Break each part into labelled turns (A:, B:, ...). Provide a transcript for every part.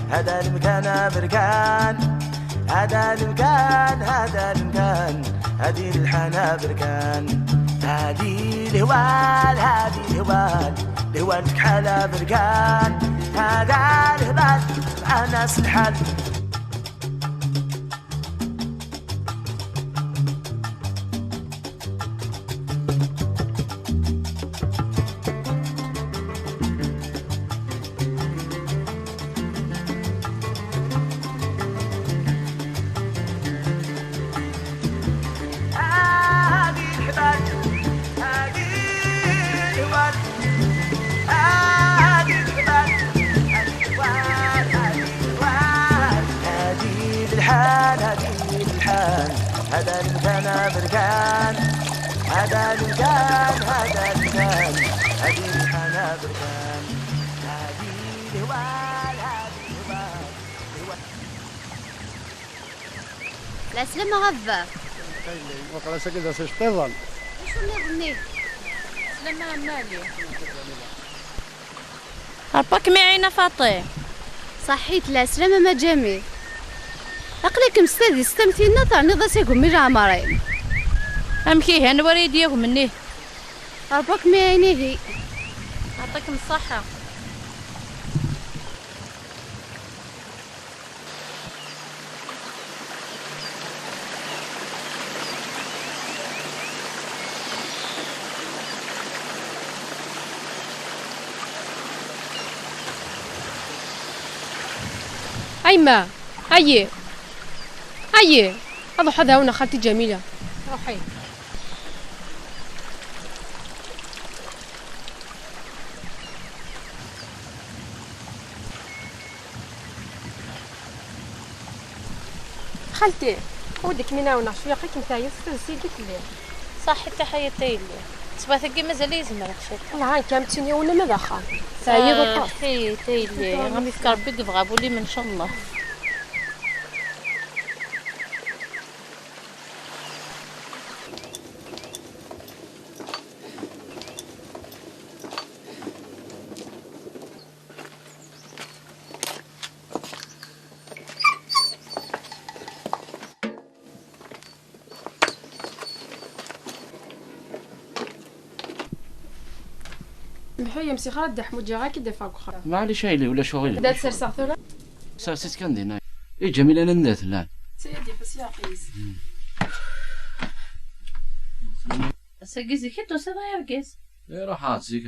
A: هذا المكان بركان، هذا المكان، هذا المكان، هذه الحنا بركان، هذه الهوال، هذه الهوال، الهوال كحالة بركان، هذا الهبال مع ناس الحال. هذا المكان بركان، هذا المكان، هذا المكان، هذه الحنا بركان، هذه الهوال، هذه الهوال.
B: لا سلامة غفا
C: وقال سكت سيشتغل
B: شو اللي ظنيه سلامة مالي
D: هرباك معينا فاطي
B: صحيت. لا سلامة ما جامي أقلك مستدي استمتينا ثاني ضسيكم ميرا عمرين
D: أمكي هنا وريد ياكم مني
B: هرباك معيني هي
D: يعطيكم الصحة.
E: أيما هيا هيا أضح هذا هنا خالتي جميلة روحي. خالتي ودك مناونا شوية قيك نتايا سيدك الليل
D: صح تحياتي لي صباح ثقي مازال يزمر خشيت
E: والله هاي كام تشيني ولا ما دخل سايق
D: تحياتي لي غادي يذكر بك بغابو لي من شاء الله.
E: بحوية مسي خالد دحمو جا كي دفاق خالد
F: ما علي شايلي ولا شغل
E: دات سر ساعتولا
F: ساسيت كان دينا اي جميل انا ندات الان
E: سيدي بس يا قيس
D: ساقيزي كيتو سيدا يرقيز
F: اي راحات زيك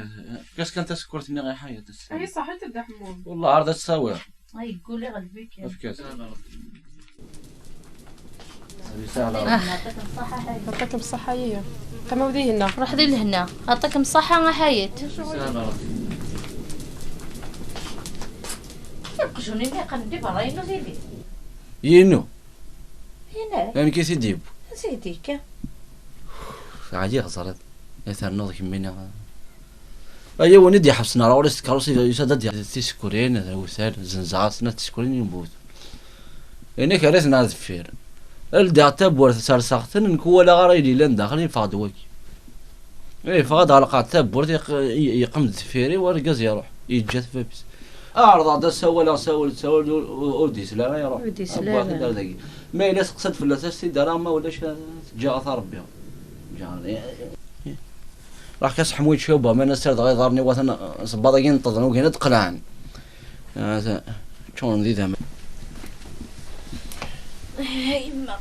F: كاس كانت سكرتني غير حياة
E: اي صحيت الدحمو
F: والله عرضت تساوي
D: اي قولي غلبيك يا
F: افكاس
D: يعطيكم الصحة حياة
E: يعطيكم الصحة هي كما ودي هنا
D: روح ذي لهنا يعطيكم الصحة حياة يبقشوني ما قندي برا ينو زيدي
F: ينو
D: هنا
F: يعني كيف يديب
D: زيديك
F: عادي خسرت يثار نوضك منها ايوا وندي حبسنا راه ورست كاروسي يسدد تسكورين وسال زنزعات تسكورين ينبوت يعني كارث ناس فير الداتا بورث صار ساختن نكو ولا غير لان داخلين فاض وك اي فاض على قاعده بورث يقم الفيري ورقز يروح يجات فبس اعرض هذا سوى ودي سلامه يروح
D: ودي سلامه
F: ما الا قصد في الاساس دراما ولا جاء اثار بهم جاني راح كاس حمويد شوبه ما نسر غير ضرني وثن صباطين تظنوا كاين تقلعن شلون ذي ذا
D: يما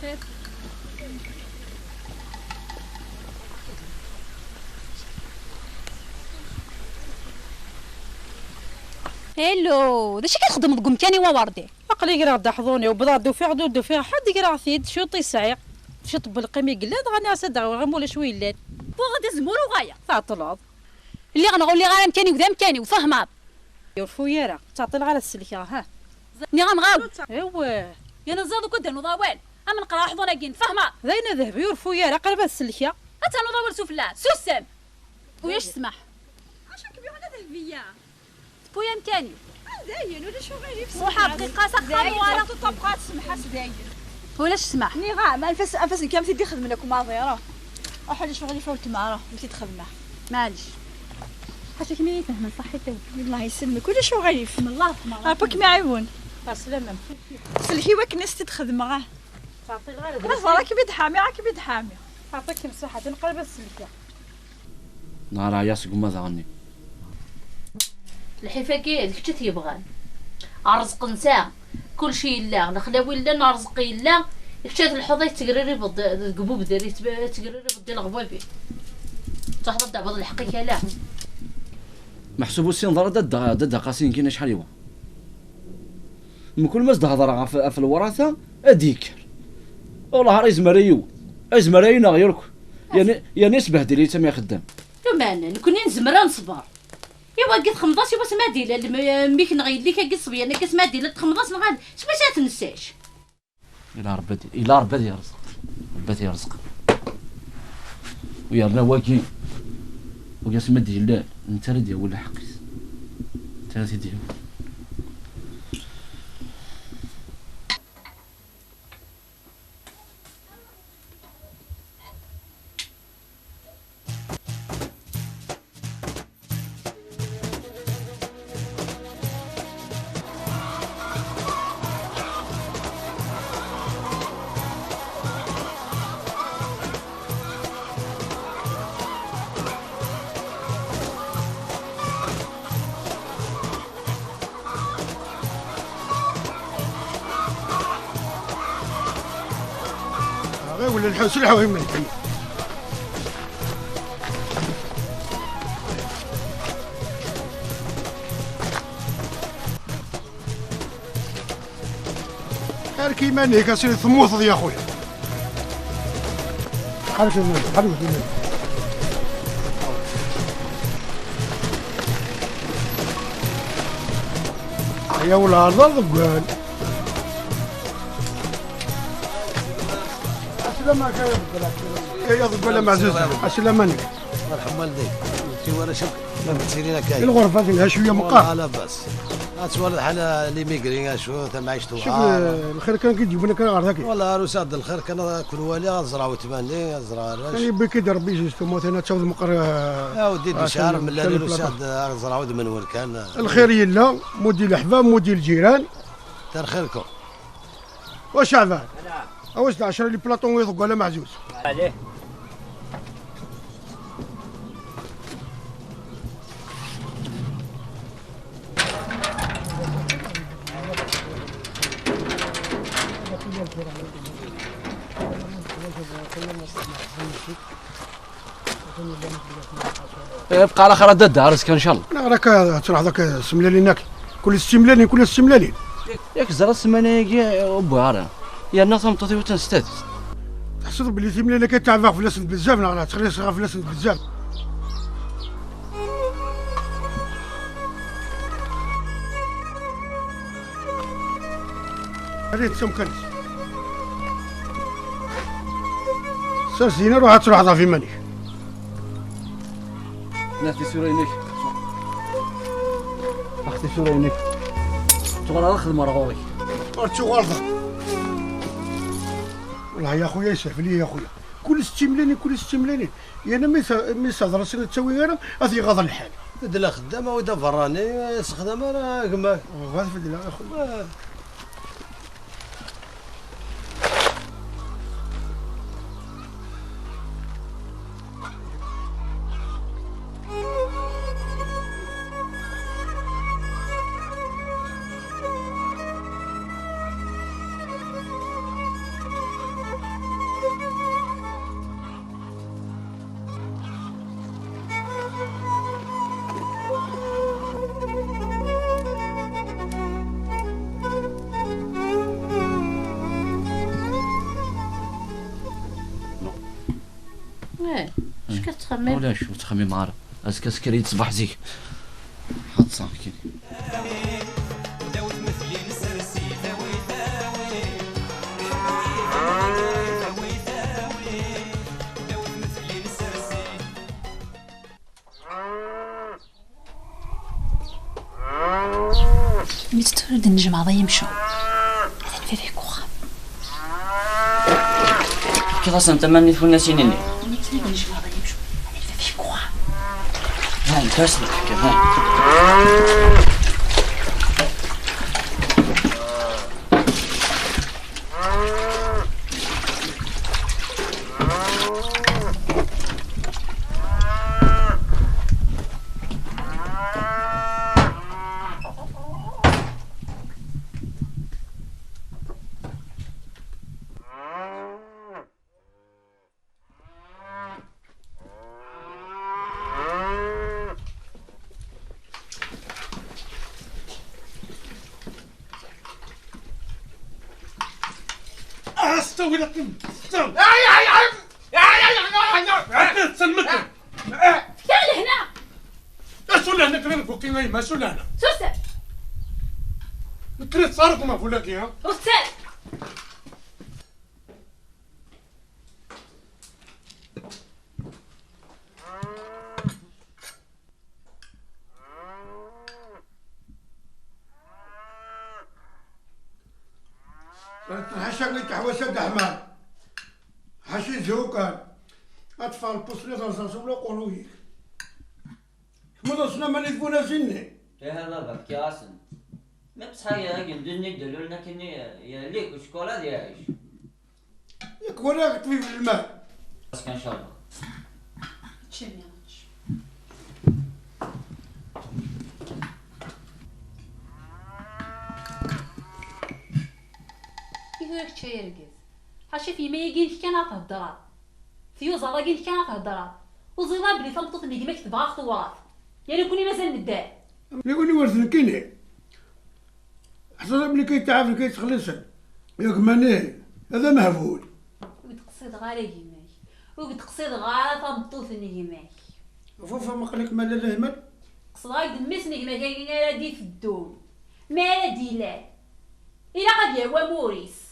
D: خير
G: هلو داش كيخدم ضقم كاني ووردي
D: عقلي قرا ضحضوني وبضا دوفيع دوفيع حد يقرا ثيد شو طيسعي شط بالقمي قلاد غني عسد غمولا شوي الليل
G: بغا زمور وغايا
D: تعطلاد
G: اللي غنقول لي غير مكاني وذا مكاني وفهمها
D: يرفو يرا تعطل على السلكه ها
G: ني غنغاو
D: ايوا
G: يا نزادو كدا نضاوال اما نقرا حضونا كين فهمها
D: زينه ذهب يرفو يرا قلب السلكه
G: اتا نضاول سفلا سوسم وياش تسمح عشان كبير على ذهبيه بويا مكاني زين ولا شو غير يفسح
D: وحاب قاصه خالو
G: ولا تطبقات سمحه زين ولاش تسمح
H: ني غا ما انفاس كامل تيدي خدم لكم ماضي راح لي شغل يفوت مع راه ملي تخدم
G: معليش حاشاك مين يفهم صحيتي
H: الله يسلمك كل شو غادي يفهم
G: الله يرحمه
H: باك ما يعاون
D: سلامة
H: سلكي واك الناس تتخدم معاه
D: تعطي الغالب
H: راك بيد حامي راك بيد حامي
D: تعطيك مساحة تنقلب السلكة
F: نهار عياس قما ثاني
B: الحفا كي كنت تيبغان ارزق نساء كل شيء لا نخلاوي لا نرزق لا كشات الحوضه تقريري بض القبوب داري تقريري بدي الغبابي تحضر دابا الحقيقه لا
F: محسوب السين ضرر ضد قاسين كاين شحال يوا من كل ما تهضر في الوراثه اديك والله راه ازمرينا غيرك يعني سبهدلي تما خدام
B: لو معنا كوني نزمر نصبر ايوا قلت خمضاش ايوا سما ديلا ميك نغيد لك قلت صبيه انا كسما ديلا تخمضاش نغاد شبا تنساش
F: الى ربي يرزق ربي يرزق ويا رنا واكي وقاسم ديال انت ردي ولا حقيس انت سيدي
C: ولا الحوس الحوي من اركي ماني كاسير ثموث يا خويا حبس يا ولاد ضقال السلامة يا ضقال معزوز السلامة
I: مرحبا والديك انت ورا شوف لما تسيرينا كاين
C: الغرفة فيها شوية مقار
I: لا باس اتصور الحال لي ميغري شو تما عيشتو
C: شوف الخير كان كيجيب لنا كان غير هكا
I: والله روساد الخير كان كل والي غزرعوا تباني غزرع
C: كان يبي كي ربي جيستو موتنا تعود مقر
I: يا ودي دي شهر من اللي روساد غزرعوا من وين كان
C: الخير يلا مودي الاحباب مودي الجيران
I: تر خيركم
C: واش عفان واش 10 لي بلاطون ويضق ولا معزوز
A: عليه
F: يبقى على خير دد عرسك ان شاء الله
C: انا راك تروح ذاك السملالينك كل 6 ملالين كل 6 ملالين
F: ياك زرا السمانه يا ابو عرا يا الناس مطوطي وتنستادس
C: تحسب بلي 6 ملالين كتعرف فلوس بزاف لا تخلي صغار فلوس بزاف هذه تسمكنش سرسينا روح تروح في ماني
F: ناتي سورينيك اختي سورينيك تغرى اخذ مرغوي
C: قلت غلطه والله يا خويا يسعف لي يا خويا كل 6 مليون كل 6 مليون انا مي صدر سنه تسوي غير هذه غاض الحال
I: دلا خدامه ودا فراني استخدامه راه كما
C: غاض في دلا اخويا
B: اش كتخمم
F: ولا شو تخمم عارف اسكا سكري تصبح زيك حط صاحبك
H: ميت تولد النجم عضا يمشو هذا الفيفي كوخا
J: كيف اصلا تمني تكون سنيني ها انت اسمع ها
C: استوي لك استوي
G: سلمك
B: تعال هنا
C: اسول هنا كريم فوقي ما اسول هنا
B: سوسه
C: كريم صارت ما فولاك يا
B: رسال
C: حاشا تحوسه دحمان حاشي زوكان اطفال بوصلي غزاز ولا قولوا هيك مدرسنا ما نتفونا سني
J: هذا بك يا اسن نفس هاي الدنيا دلول لكن يا ليك وشكولا دي عايش
C: ياك ولا تطفي في الماء
J: بس كان شاء الله
B: كيفاش تشيركز حاشا في ما يجيش كان تهضرات فيو زراكين كان تهضرات وزينا بلي تلطف اللي ما كتبغى خطوات يعني كوني مازال ندار
C: يقول لي ورث كيني حسب بلي كيتعافى كيتخلصن ياك ماني هذا مهبول
B: وتقصد غير يماك وتقصد غير تمطوثني يماك
C: فوفا ما قالك ما لا يهمل
B: قصد غير دمسني يماك لا دي في الدون ما دي لا إلا قد يهوى موريس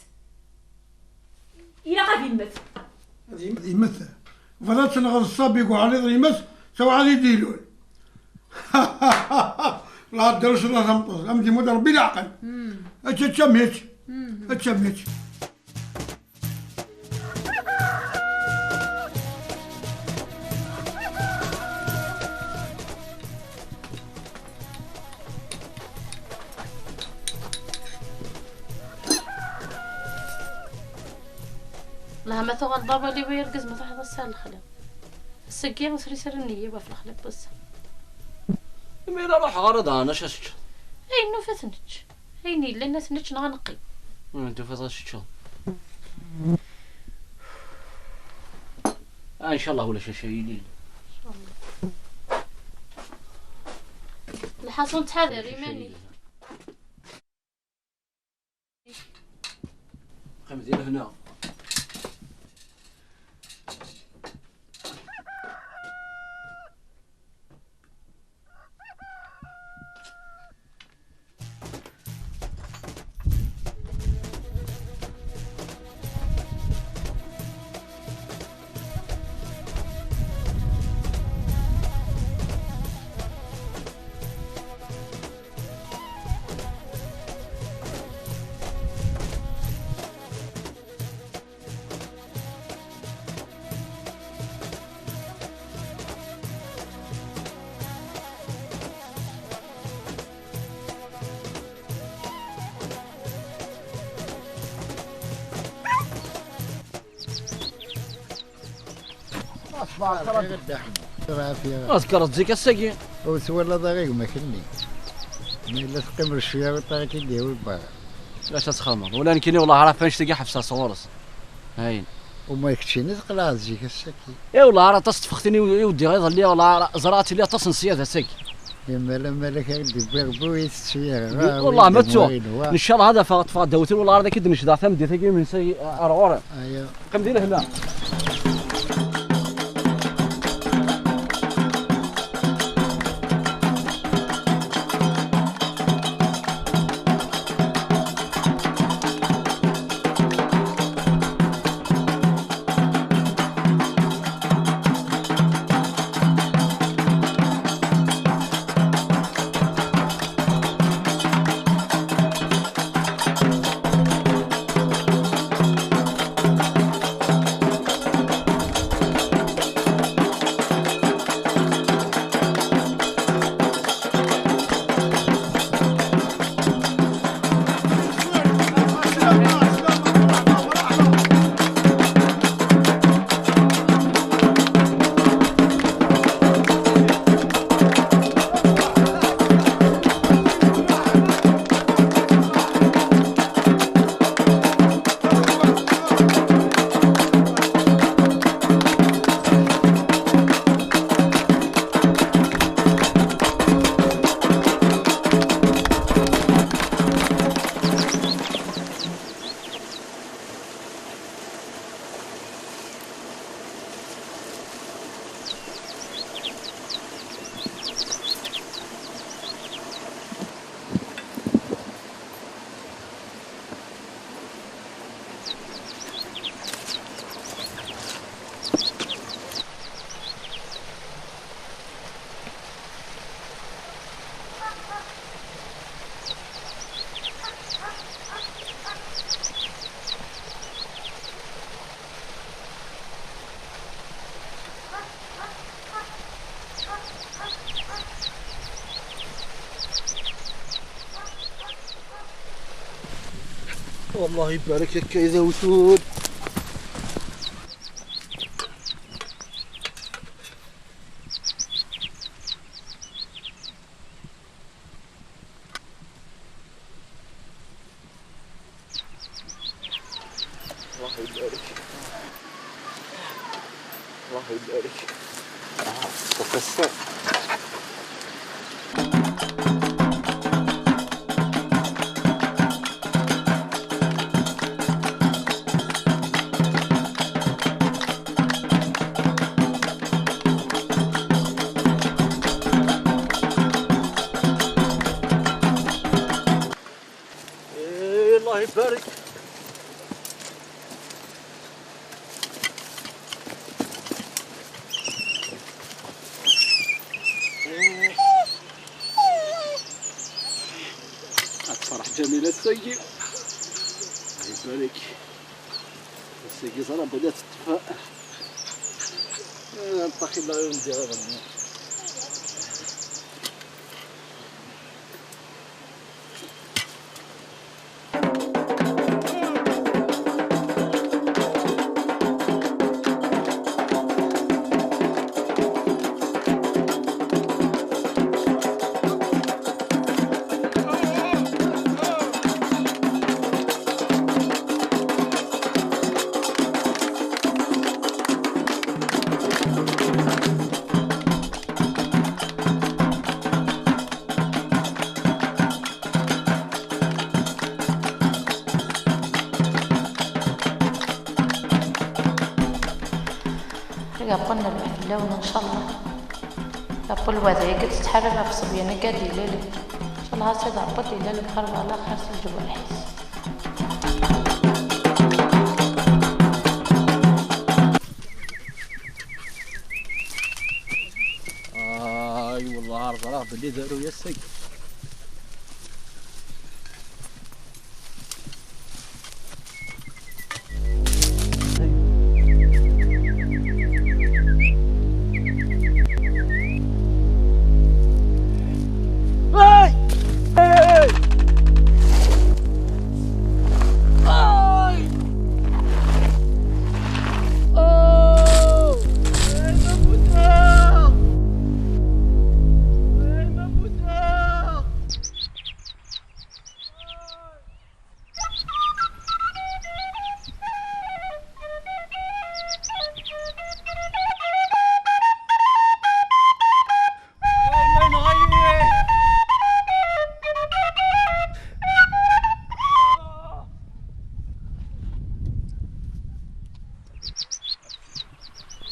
B: إلا قد يمثل
C: يمثل فضلت تنغض الصبي يقول علي يمس سوا عاد يديلون لا درس لا تمطوس امدي مدر بلا عقل اتشميت اتشميت
B: لا ما تغل بابا اللي بيرقز ما تحضر السال الخلق السقيا وسري سرني يبا في الخلق بس
F: مي لا روح غرض انا شاش
B: اي نو فتنج ايني الا الناس نتش نغنقي
F: انت فاش شو ان شاء الله ولا شي لي
B: الحصون تحذر يماني
F: خمس ديال هنا اذكر تزيك الساقي
K: وسولا دقيق ما كني الا تقمر شويه وطاقي كيدير البار
F: لاش تخمر ولا نكني والله عارف فين تلقى حبسه صورس هاين
K: وما يكتشيني تقلع تجيك الساكي
F: اي والله راه تصفختني ودي غير لي والله زرعتي لي تصنصيه هذا ساكي
K: يما لما لك غدي بوي شويه
F: والله ما تو ان شاء الله هذا فقط دوتي والله هذا كيد نشدا ثم ديتي من سي ارغور
K: ايوا
F: كم دير هنا
L: والله يبارك لك يا زوتون. الله يبارك الله يبارك. تكسر. الله يبارك. فرح جميلة السيد. الله يبارك. السيد صراحة بدات تتفاءل. نلتقي الله يوم ديالها.
B: قلنا اللون ان شاء الله قبل وذا قد تتحرر في صبيانه قاد يلالك ان شاء الله هسه عبط يلالك خرب على خرس الجبل الحس.
L: اي والله عارف راه باللي داروا يا السيد.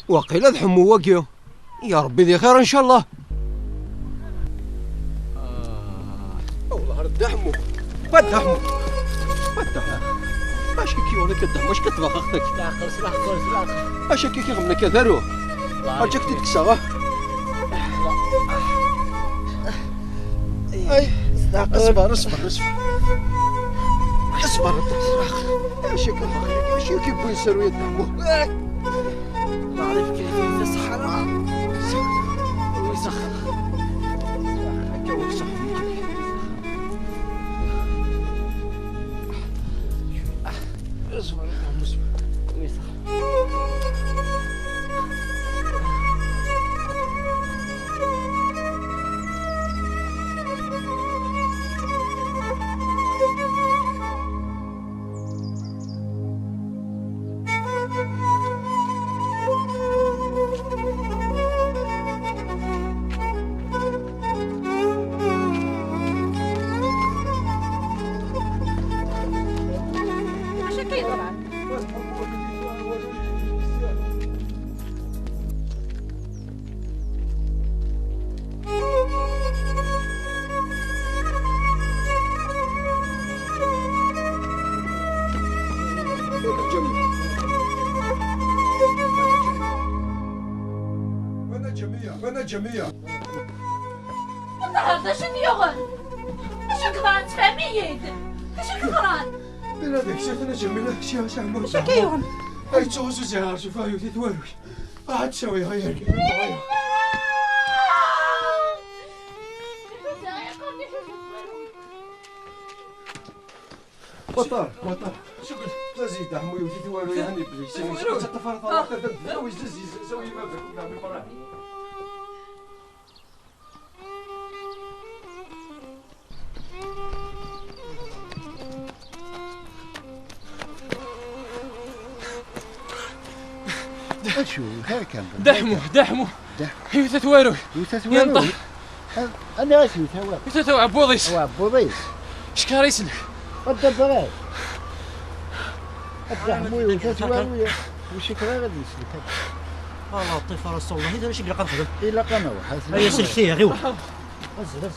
L: وقيل الحمو واقيو. يا ربي ذي خير ان شاء الله. والله رد حمو بد حمو بد حمو. اش كي ولا كدحمو اش كتبغى اختك؟
F: سلاقل سلاقل سلاقل.
L: اش كي غمنا كدارو. ارجاك تتكسا. اي اصبر اصبر اصبر اصبر. اش كي بغي نسالو يا حمو.
F: ما عرف كيف يسخر ويسخر
L: هكا ويسخر. اصبر يا عم اصبر ويسخر.
C: جميع
G: النهارده شنو يغن؟ اش كبران تفهميين؟ اش كبران؟
C: بلا ديك شفتنا جميلة شي عمو
G: اش كيغن؟
C: هاي توزو زيها شوفها يوتي توالوش عاد تسوي هاي
L: وطار شكرا زيد عمو يوتي والو يعني بلي شنو تتفرط على خدمتنا واش تزيد سوي ما بك ولا بالفرح
K: شو هاكا
M: دحمو يوث ينطح
K: انا اسمي ثواب
M: يوث عبوضيس شكار يسلك
K: الدبرات الدحمو يوث وشكرا غادي يسلك
N: والله الطيف رسول الله اذا شي لقى نخدم
K: الا قنا واحد
N: هيا سلك فيها غير نزل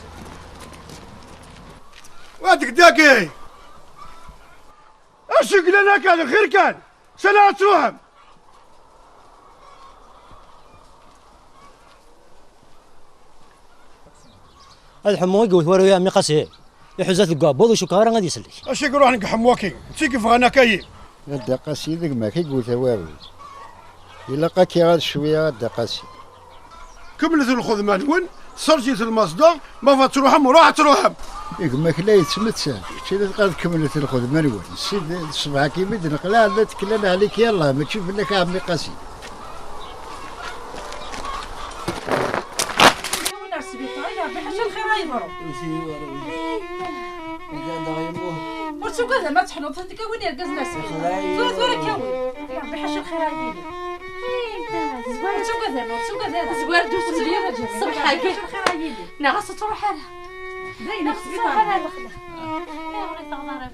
C: وادك داكي اش قلنا كان غير كان سنة تروحهم
N: الحمو يقول ورا يا امي قاسي يحوزات القابوض وشكارا غادي يسلك
C: اش يقولوا عنك حمواكي انت كيف غانا كاي
K: غدا قاسي ذاك ما كيقول ثواب الا قاكي غاد شويه غدا قاسي
C: كملت الخدمه وين صرتي المصدر ما فات تروحهم وراح تروحهم
K: ياك ما كلا يتمتع شي تلقى كملت الخدمه وين السيد الصباح كيما نقلا لا تكلنا عليك يلاه ما تشوف لك عمي قاسي
D: ورسو كذا ما تحنط هذيك وين يرقز ناسك ثلاث ورا كاوي يا ربي حاش الخير هايديني زوار شو كذا زوار دوس ليا الصبح هاكي الخير هايديني ناقص تروح حالها زين نفس بيطار حالها دخله يا ولي تغدر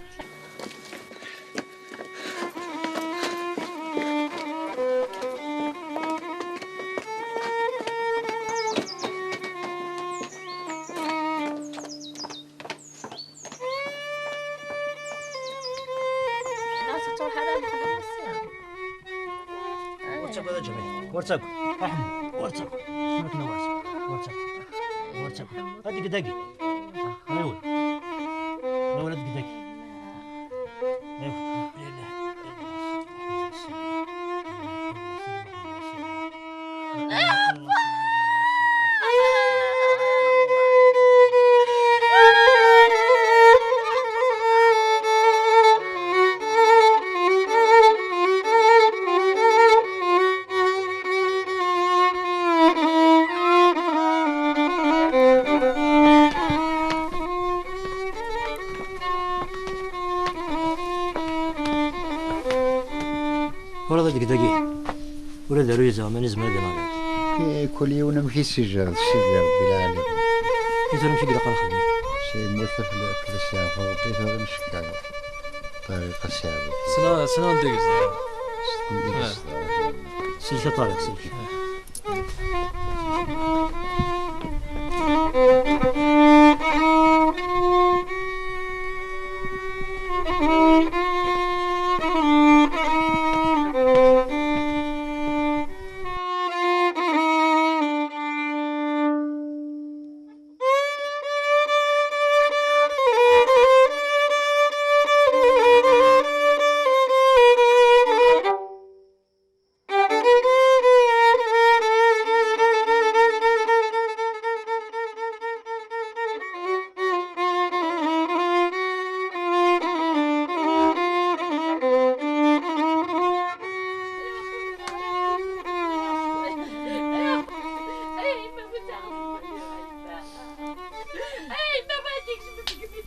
N: ورتاكو هذا جميل ورتاكو احمد ورتاكو شنو نواس ورتاكو هذيك داقي ايوا يا ولد داقي ايوا ولا داروا زمان زمان ديال
K: كل يوم نمشي السجاد السيد ربي العالمين
N: كنت نمشي كذا قال خدمي
K: شي موثق في الساعه فوقيت هذا نشكى طريقه صعبه
M: سنة نديك
N: سلكه طارق سلكه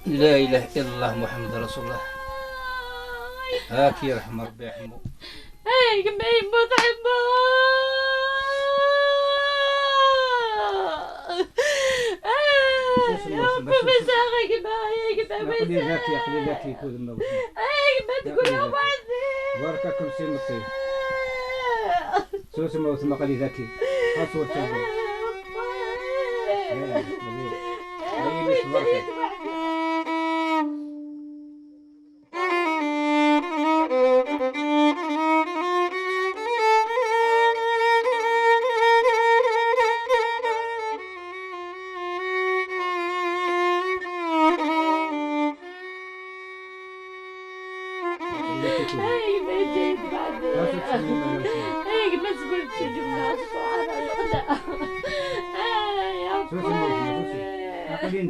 O: لا اله الا الله محمد رسول الله. هاك يرحم ربي يرحمه.
B: هاي ما يموت عمو. مساغك بايك
O: خلي ذاك يكون الموت.
B: ما تقول يا بعدي.
O: بارككم سي مطيب. سوس الموت ما قال ذاكي. اصور تنبو.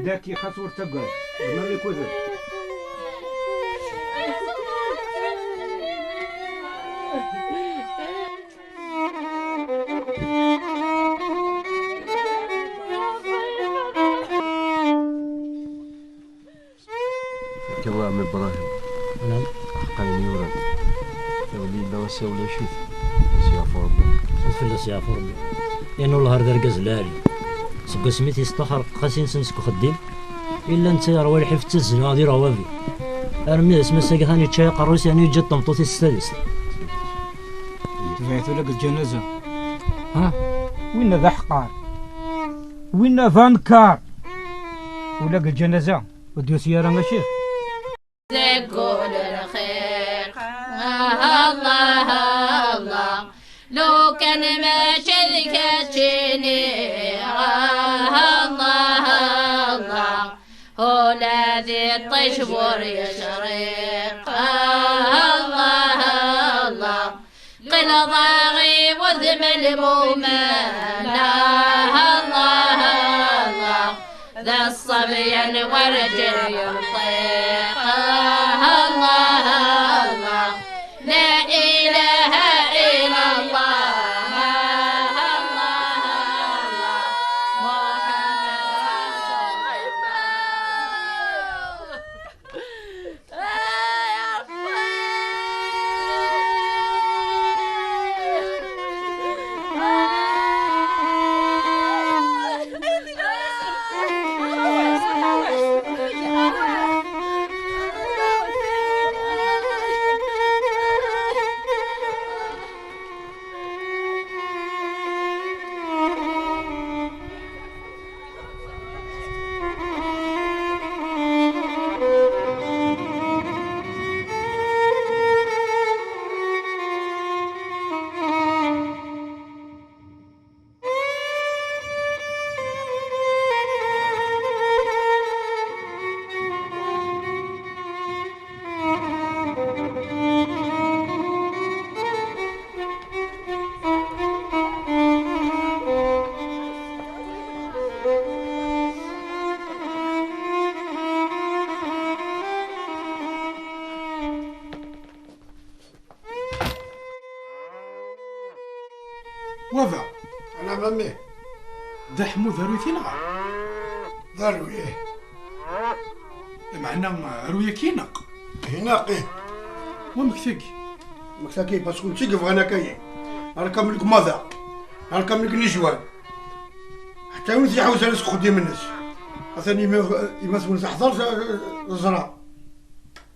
O: ذاكي خاص ورتقل ما يكوزر
L: عمي ابراهيم.
N: نعم.
L: حقاني ورد. يا ولي لا وسا ولا شيء. سيافو ربي.
N: في سيافو ربي. لأنه الله هذا الجزلاري. سبق سميتي استخر قاسين سنسكو خدين. إلا أنت روي الحفت الزنا هذه روابي. أرمي اسمه ساقهاني تشاي قروس يعني يجي طمطوطي السادس.
P: تفايتو لك الجنازة. ها؟ وين ذا حقار؟ وين فانكار؟ ولك الجنازة وديو سيارة ماشي.
B: قول الخير الله الله لو كان ماشي ذكاتشيني الله الله هو الذي الطشبور يشرق الله الله قل ضاغي وذم المؤمن الله الله ذا الصبي والرجل ينطق الله الله لا إله إلا الله الله الله محمد رسول
C: وفا أنا مامي
Q: دحمو ذرويتي نغار
C: ذرويه
Q: معنى رويا كينق
C: هناق إيه
Q: ومكتاكي
C: مكتاكي باسكو تيقف أنا كاين أنا كاملك ماذا أنا كاملك نجوان حتى وين تيحوس على خدي الناس أثني ما تكون تحضر الزرع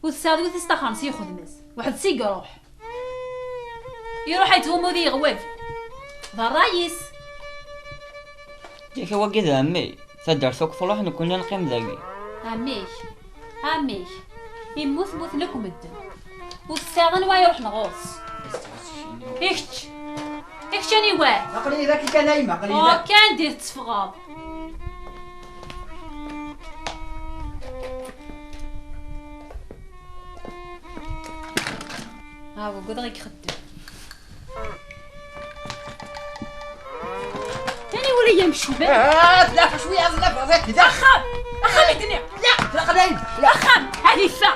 G: والساد وتستخان سيخذ الناس واحد سيق يروح يتومو ذي غواك ذا الرئيس
J: ديك هو كذا أمي تدار ثوك فلاح نكون نقيم ذاكي
G: عميك يموت موت لكم الدم والساعة نوا يروح نغوص إيش أني واه
R: أقلي ذاك كان نايمة أقلي
G: كان دير تفغاض هاو قد غيك خدم تاني ولا يمشي بقى
R: تلافى شوية تلافى ذاك ذاك
G: أخاب الدنيا
R: لا تلقى
G: لا أخاب هذه فا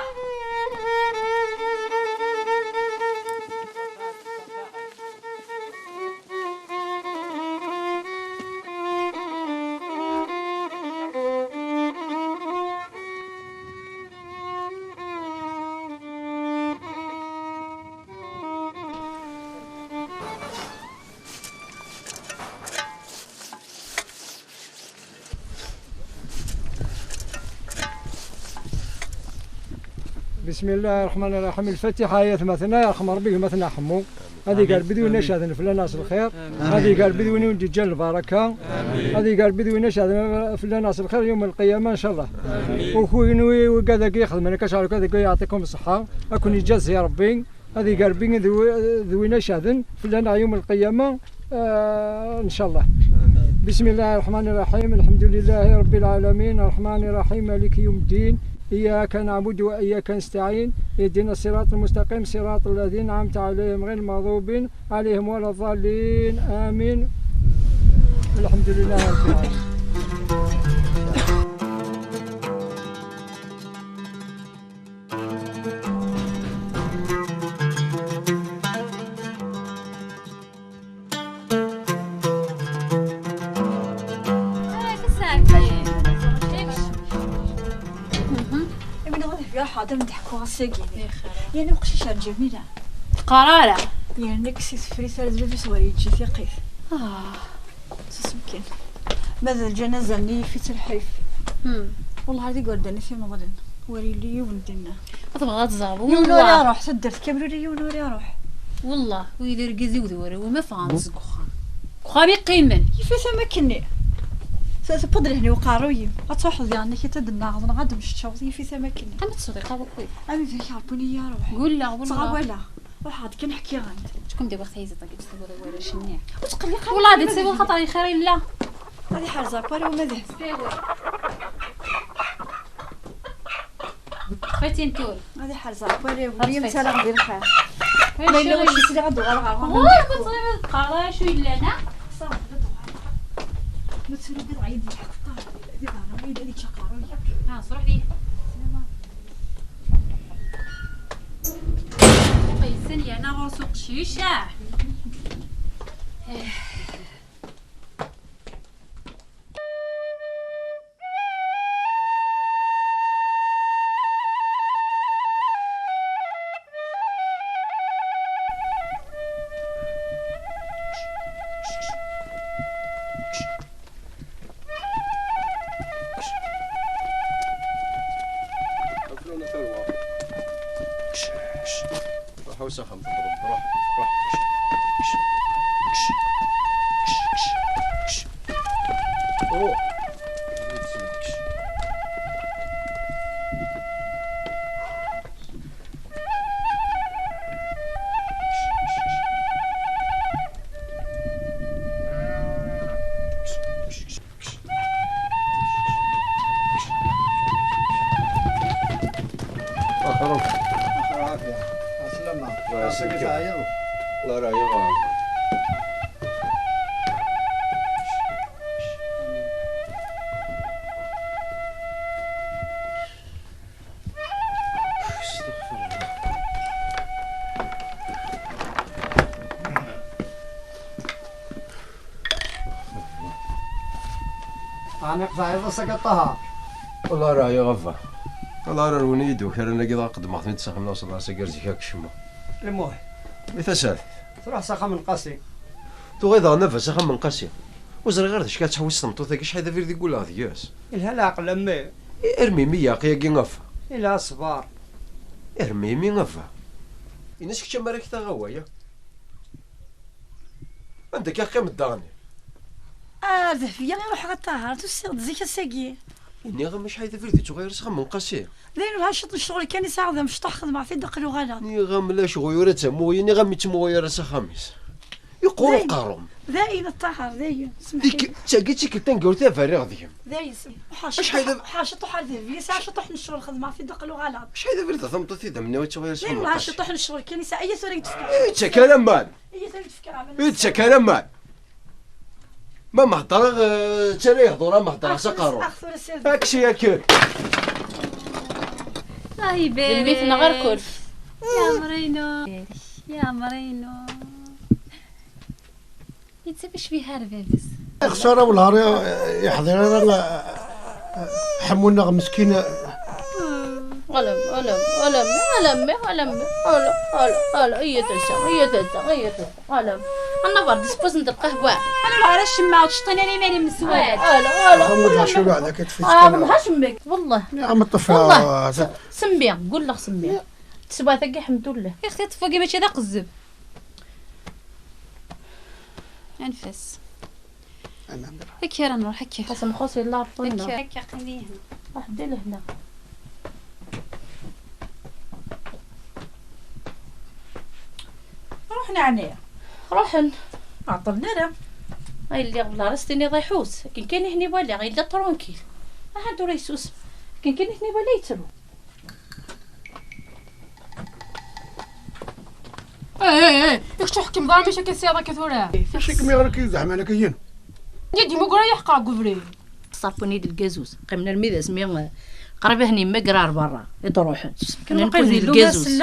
P: بسم الله الرحمن الرحيم. الفاتحة آية مثنى يرحم ربي مثنى حمو. هذه قال بدون نشهد في الناس الخير. هذه قال بدون ونجل البركة. هذه قال بدون نشهد في الناس الخير يوم القيامة إن شاء الله. وكونوا وكذا يخدم من كشعر كذا يعطيكم الصحة. أكون يجازي يا ربي. هذه قال بين ذوي نشهد في الناس يوم القيامة إن شاء الله. بسم الله الرحمن الرحيم. الحمد لله رب العالمين الرحمن الرحيم مالك يوم الدين. إياك نعبد وإياك نستعين اهدنا الصراط المستقيم صراط الذين أنعمت عليهم غير المغضوب عليهم ولا الضالين آمين. الحمد لله رب العالمين.
H: حاضر نضحكوا غساقين يعني وقتاش جميله
G: قراره
H: يعني كسيت فريسه لازم في سواري تجي ثقيف سمكن ماذا الجنازه اللي في الحيف والله هذه قرداني في مظلم وري لي وندنا
G: تبغى تزعبوا
H: والله روح صدرت كامل لي ونوري روح
G: والله ويدير كيزي ودوري وما فانس كوخان كوخا بيقيمن
H: كيف سمكني سأتبدل هنا وقاروي أتوحظ يعني كي تدنا غضنا غاد مش تشوفي في سمكني
G: أنا تصدق قوي
H: أنا في يعرفوني يا روح
G: قول لا والله
H: صعب ولا روح عاد كنحكي غاد
G: شكون دابا خايزة طاقت تسوي ولا شنيع وتقلي والله هذا تسوي خطري خير لا
H: هذه حرزة باري وما ذهب
G: فايتي انتول
H: هذه حرزة باري وهي مثلا غير الخير ما إلا واش يصير غدو غير
G: والله كنت قرا شو إلا أنا
H: صافي ما تسولي بيض عيد الحق دي غانا ويد هذيك شقاره
G: ها صروح لي قيسني انا راسو قشيشه
L: وسخن روح روح الله يرعاك
P: أنا قصايد سقطها
L: الله يرعاك غفا الله يرعاك ونيدو كان نقي قد ما خدمت سخن نوصل راسي كرزي هاك شمو
P: المهم
L: مثال
P: تروح ساخه من قاسي
L: تو غير نفس سخن من قاسي وزري غير شكات تحوس تمطوط شحال هذا فيردي يقول هذا ياس
P: الهلاق لمي
L: ارمي ميا قيا غفا
P: الى صبار
L: ارمي مي غفا يناش كتا مارك تا غوايا عندك يا اخي مداني
H: ذهبية نروح غطاها تسير زيك الساقية
L: إني غا مش هذا فيردي تغير سخن من قاسي
H: لين لها شط الشغل كان يساعد مش تاخذ مع في دقل وغلا
L: ني غا ملاش غيورات مويا ني غا ميت مويا خميس يقولوا قارم
H: ذاين الطهر ذاين
L: ديك تاقيتي كنت نقول تا فريغ ديهم
H: ذاين
L: اش هذا
H: حاجه طحال ذهبية ساعه شطح الشغل خدمه في دقل وغلا
L: اش هذا فيردي ثمطت في دم نوي تغير سخن
H: لين لها شطح الشغل كان يساعد اي سوري تفكر
L: انت كلام مان انت كلام مان ما مهضر ترى يهضر مهضر سقارو هاكشي ياكل
G: هاي بيبي
B: بيتنا غير كل
G: يا مرينو يا مرينو يتسبش فيها البيبس
C: خساره والهار يحضر حمونا مسكينه
B: ألم هي تنسى أنا برد سبوس ندير قهوة
G: أنا لا عرفت شماعة تشطيني أنا ماني من السواد
C: غمض شنو هذا كتفيت
B: ما شمك والله
C: يا عم الطفله
B: سمبيا قول له سمبيا تسبا ثقي الحمد لله
G: يا أختي تفوقي ماشي ذا قزب أنفس هكا راه نروح هكا
B: حسن خوصي الله عرفونا
G: هكا قليه
B: واحد لهنا
H: روحنا عنايا
B: روحن
H: عطلنا له
B: هاي اللي غلا رستني ضيحوس كان هني ولا غير لا ترونكيل هادو ريسوس كان هني ولا يترو
D: ايه ياك تحكم دار ماشي كيسياده كثورة
C: فاش كمي غير كيزعم انا كاين
D: يدي مو قرا يحقا قفري
B: صافوني ديال الكازوز قمنا الميداس مي قريبه هني ما قرار برا يروحوا
G: كنا نقولوا الكازوز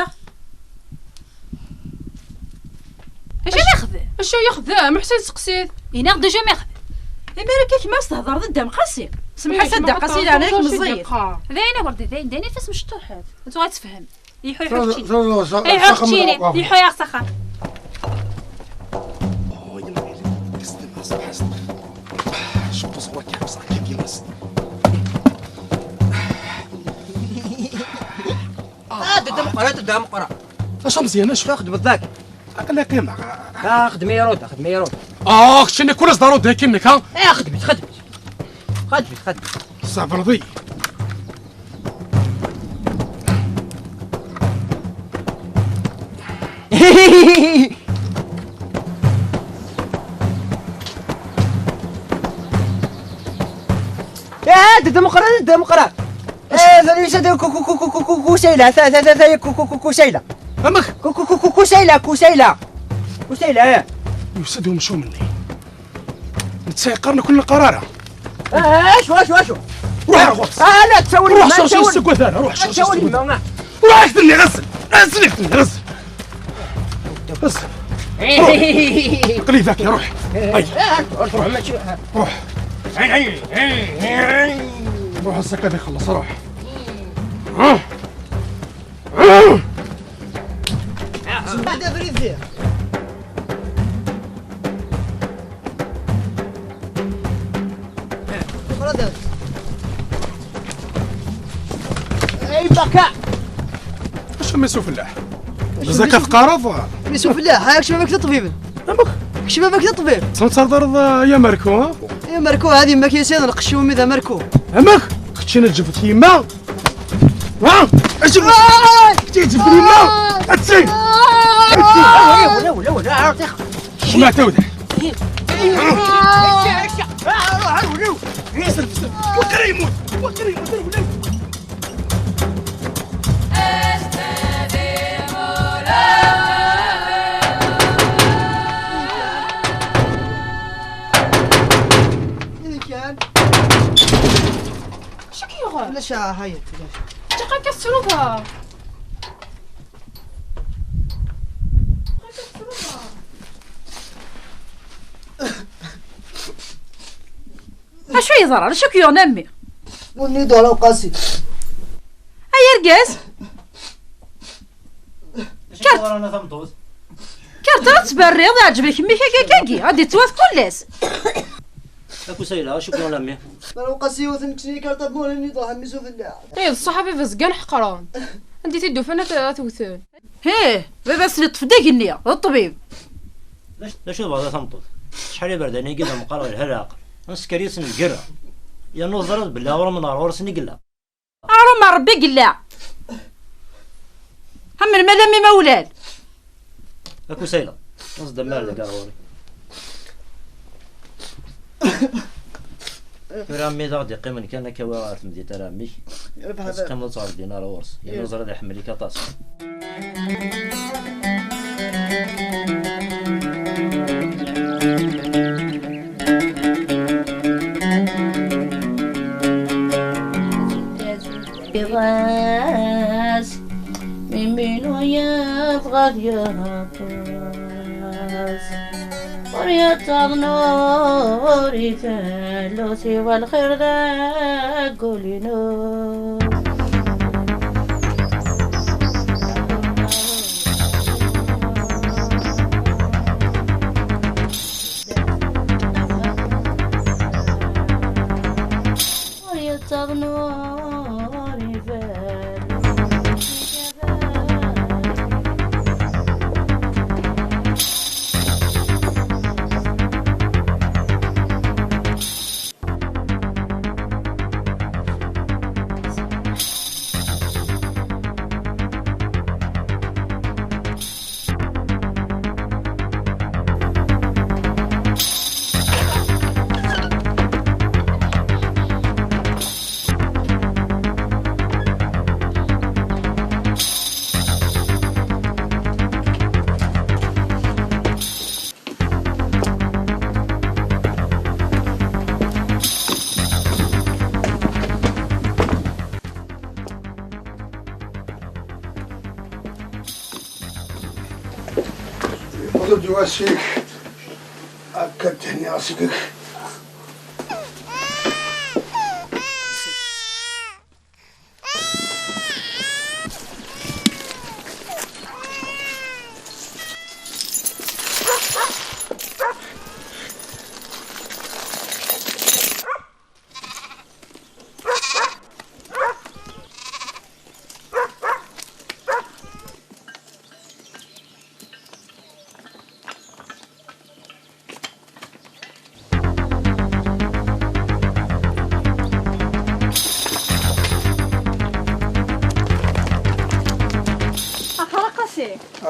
G: اش ياخذ
D: اش ياخذ ما حسين سقسيت
G: يناق ديجا ما ياخذ
H: مالك كيما تهضر ضد مقاسي
D: سمح صدق قصيده عليك مزيف
G: ذينا وردي ديني فاس مشطوحات انت غتفهم يحو
C: يحو
G: يحو يا سخر
R: قدام قرا
Q: اش مزيان اش
R: تاخذ بالذاك
Q: انا قيمه
R: تاخذ ميروت تاخذ ميروت
Q: شنو كل صدارو داكنك ها
R: خدمت
Q: صعب رضي
R: يا ديمقراط ذلك كوسيله كوسيله
Q: امك
R: كوسيله
Q: يسدهم شو مني نتسيقرنا كل قراره
R: واش
Q: روح يا غوص
R: لا تسوي
Q: روح شوف السكوت هذا روح شوف روح اكتني غسل غسل قلي ذاك يا روح روح روح السكة هذا يخلص روح
R: بعد بريد فيه اي بكاء
Q: اش ما يسوف الله زكاة قرافة
R: يسوف الله هاك شبابك للطبيب شبابك للطبيب
Q: صار ضرب يا مركو
R: يا مركو هذه ما كيسير نقشو مذا مركو
Q: امك خدشينا جبت يما اجيب جبت يما اتسي
R: ولا
Q: شما توده وكريم
R: لا شا هاي
D: تقا كسروها اشو يضرر شو كيو نمي
R: وني دولا وقاسي
D: هيا رقاس كارت تبريض يعجبك مي كاكي غادي توات كلس
N: اكو سيلا شكرا لامي
R: انا وقاسي وثنكني كارت مولني ضاع ميسو في الله
E: طيب الصحابي فزقان حقران انت تدو فانا توثون
D: هيه بس تفديك النية الطبيب
N: لا شو بعضها ثمطوط شحال برداني قلنا مقالة الهلاق نسكريس نقرا يا نظرت بالله ورا من ورا نقلا
D: ما ربي قلا هم الملامي مولاد
N: اكو سيلا نص دمال قاروري رامي ضغط قيمن كان كوا عارف مدي ترامي بس كم صار دينار ورس يا نظر هذا حملي كطاس
B: راس من بينو يبغى يراس وريا نوري فلوسي والخير ذا قولي نور وريا نوري
C: خذ جواسيك أكدتني عسكك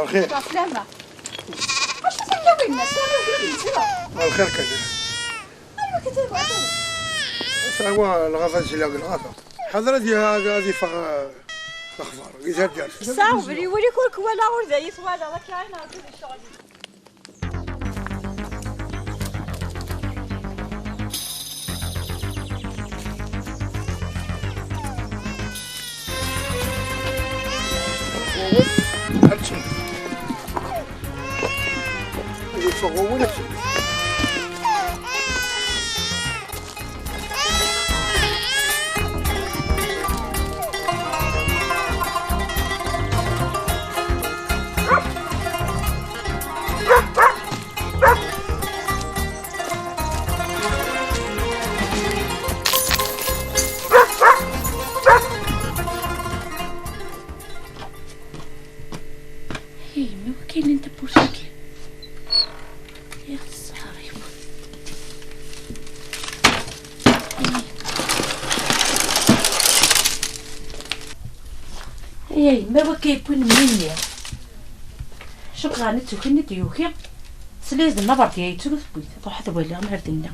C: الخير.
H: سلامة. واش تسلمي الناس؟ سلامة
C: الخير كان.
H: أيوا كتبوا
C: هو الغفا سلاق الغفا. حضرت هذه فغ الأخبار. قيسها جالس.
H: صاوبري ولي كلك ولا ورده يسوى هذا كاين هذا الشغل.
B: كاين انت بوشكي يا صحاري اي ما وكيبون مني شو غانت وكني ديوكي سليز النبر ديالي تلوث بيت روح هذا ولا غير دينا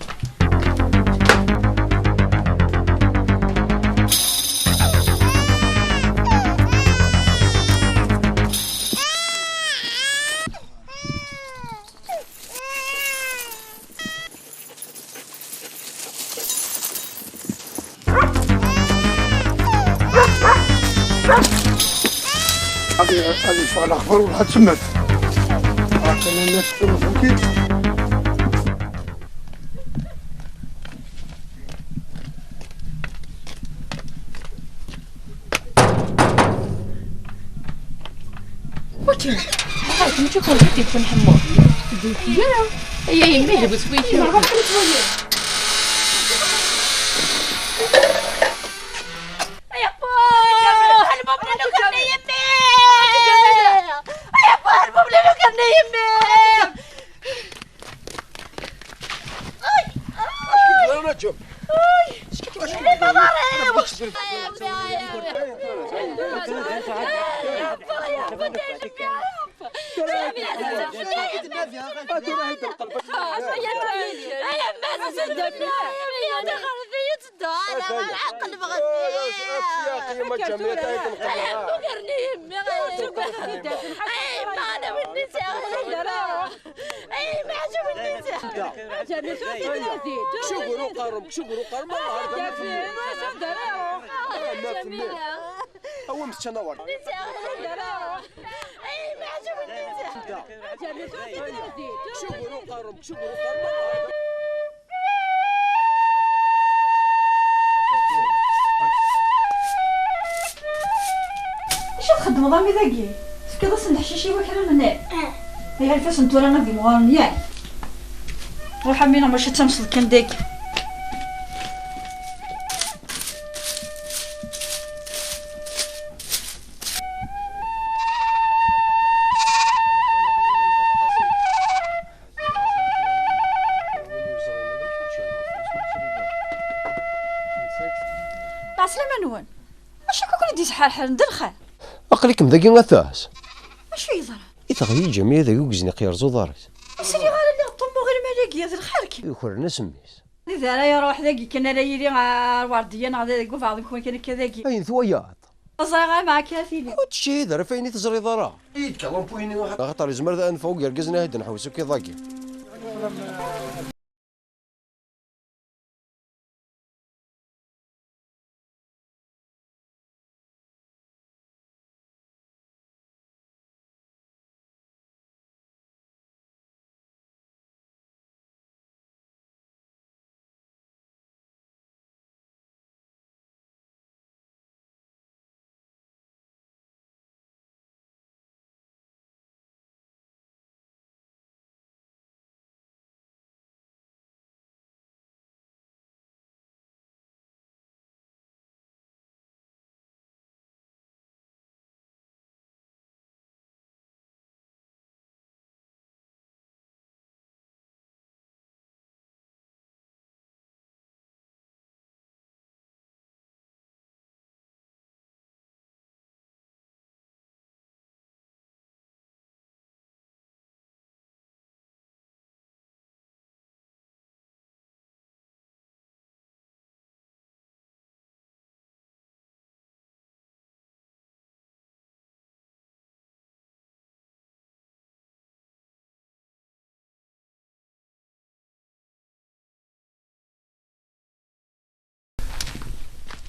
C: هذه فغ الأخبار ولا تسمت. كان الناس فهمتي.
B: وكي هاي نشوف ولدي يكون حمود يا هي يميه بسويتي ما غلطت شويه يا بو هالباب لو كان يمي يا بو هالباب لو كان يمي
L: انا نجم هو مستنور
H: شو تخدموا ضامي ذاكي كذا سنحشيشي وكذا من هي الفاس نتورا نبي مغارن ياك روح مينا ماشي تمصل كان داك عسلامة نوان واش كون ديت حال ندرخه
L: اقليكم ذاكي غثاس
H: واش يزرع
L: يتغيي جميع ذاك وكزني قيرزو دارس
H: سيري غير اللي طمو غير مالك يا ذا الخيرك
L: يخر نسميس
H: اذا انا يا روح ذاكي كنا لا يلي وارديا نغدا كوف بعض كون كان كذاكي
L: اين ثويات
H: صايغه معك يا سيدي
L: وتشي ذا فين تزري ضرا يتكلم بويني واحد خاطر يزمر ذا انفوق يرقزنا هيد نحوسو كي ضاقي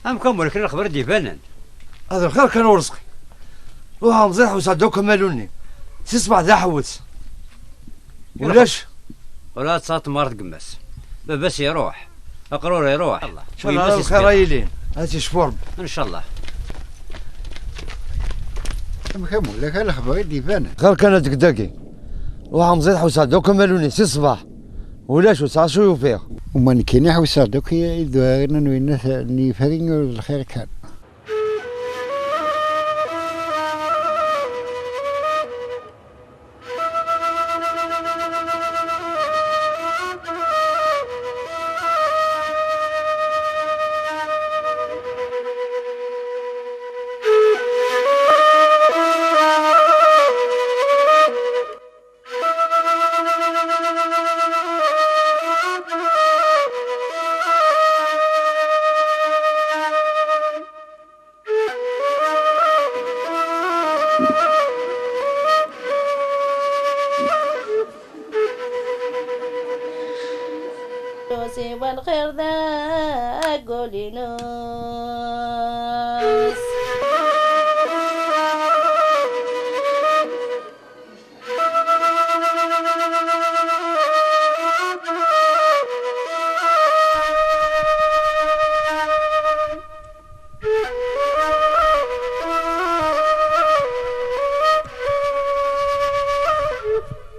O: أمكم ولكن الخبر ديفانا
L: هذا الخير كان ورزقي روح مزيح وسعدوك مالوني تسمع ذا حوت ولاش
O: ولا تصات مرض قماس بس يروح أقرور يروح الله
L: إن شاء الله الخير رايلين هاتي شفور
O: إن شاء الله
K: مكمل لك الخبر ديفانا
L: خير كانت دقداقي روح مزيح وسعدوك مالوني الصباح ولاش وسع شو يوفيق
K: ومن كان يحوس دوك يدوارنا الناس اللي فارين الخير كان
B: والخير ذا قولي ناس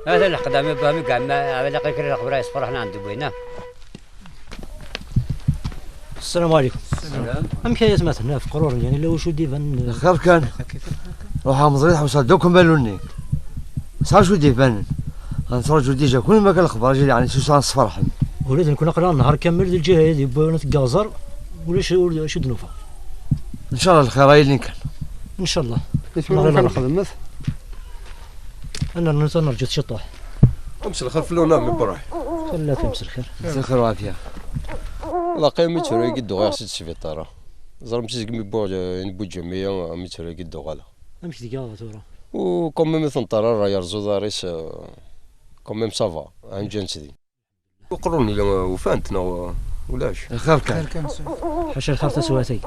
O: هذا القدام بامي قام على قيكر الخبر يصفر احنا عند بوينا.
N: السلام عليكم. السلام. أم كياس مثلا في قرور يعني لو شو ديفان
L: خير كان روح مزريح وصدقكم بالوني صار شو ديفان نتفرجوا ديجا كل ما كان الخبر يعني شو صار صفرحن
N: وليت نكون نقرا النهار كامل الجهه هذه بونت كازر ولا شو دنوفه
L: ان شاء الله الخير اللي كان
N: ان شاء الله.
P: كان نخدم
N: انا نرجع شطوح
L: امشي الخير فلونا من براح
N: لا تمشي الخير
L: الخير وعافيه
S: لا قيمة ترى يقدو غير سيد السفيطارة زرم سيد قمي بو جميع أمي ترى يقدو غالا
N: أمشي ديكا تورا
S: و كوميم ثنطرة راه يرزو داريس كوميم صافا عن جنس دي وقروني لما وفانتنا ولاش
L: الخير كان
N: حاشا الخير تسواتي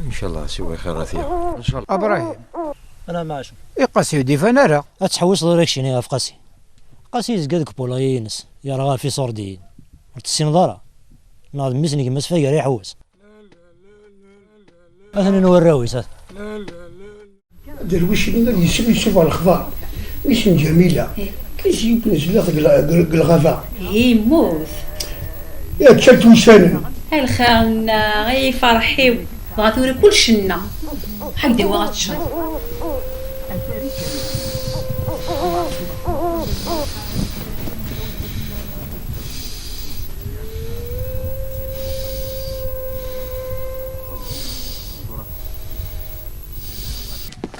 S: إن شاء الله سوي خيراتيا
L: إن شاء الله.
T: أبراهيم
N: أنا معاش
T: يقاسي ديفانا راه
N: أتحوس دوريك شيني في قاسي قاسي زقادك بولاينس يا راه في صوردين تسين دارا ناض مسني كما سفايا راه يحوس انا نوراوي سات
C: درويش يشوف على الخضار ويش جميله كيجيب نزل الغذاء
G: يموت
C: يا تشلت وسانا
G: الخير غي فرحي غاتوري كل شنا حق وغاتشر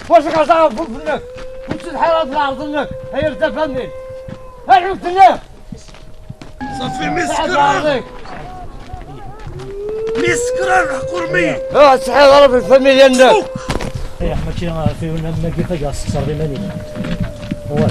L: واش كتعرف فنك كنت الحيرات العرض لك هي ارتفعني هاي عرفت لك
C: صافي مسكران مسكران قرمي
L: صحيح في الفاميليا عندك
N: يا احمد شي في ما كيفاش صار لي ماني هو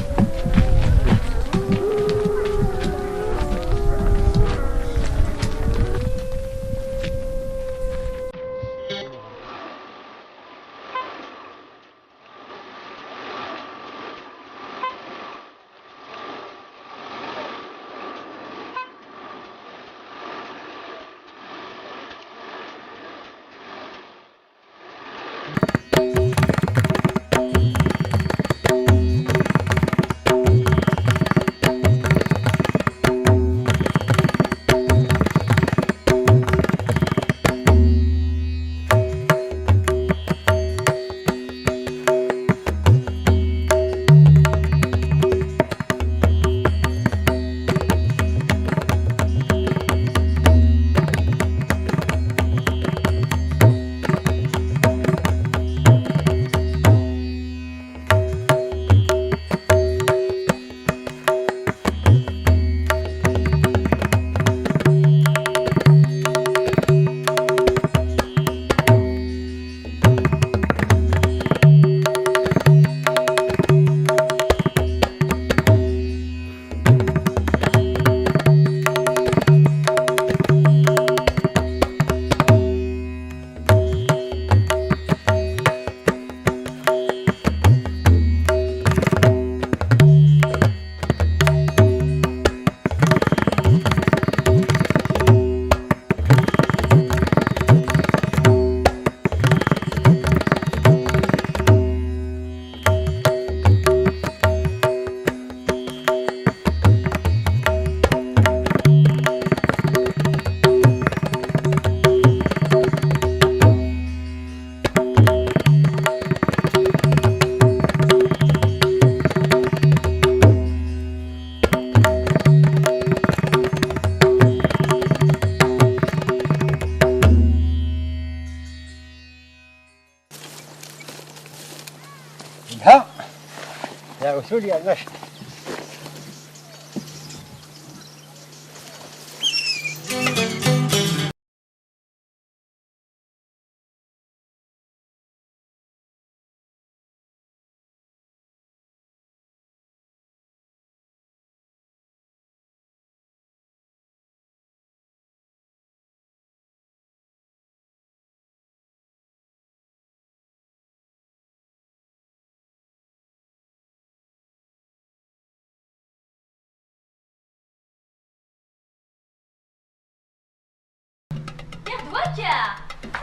K: سوريا ماشي.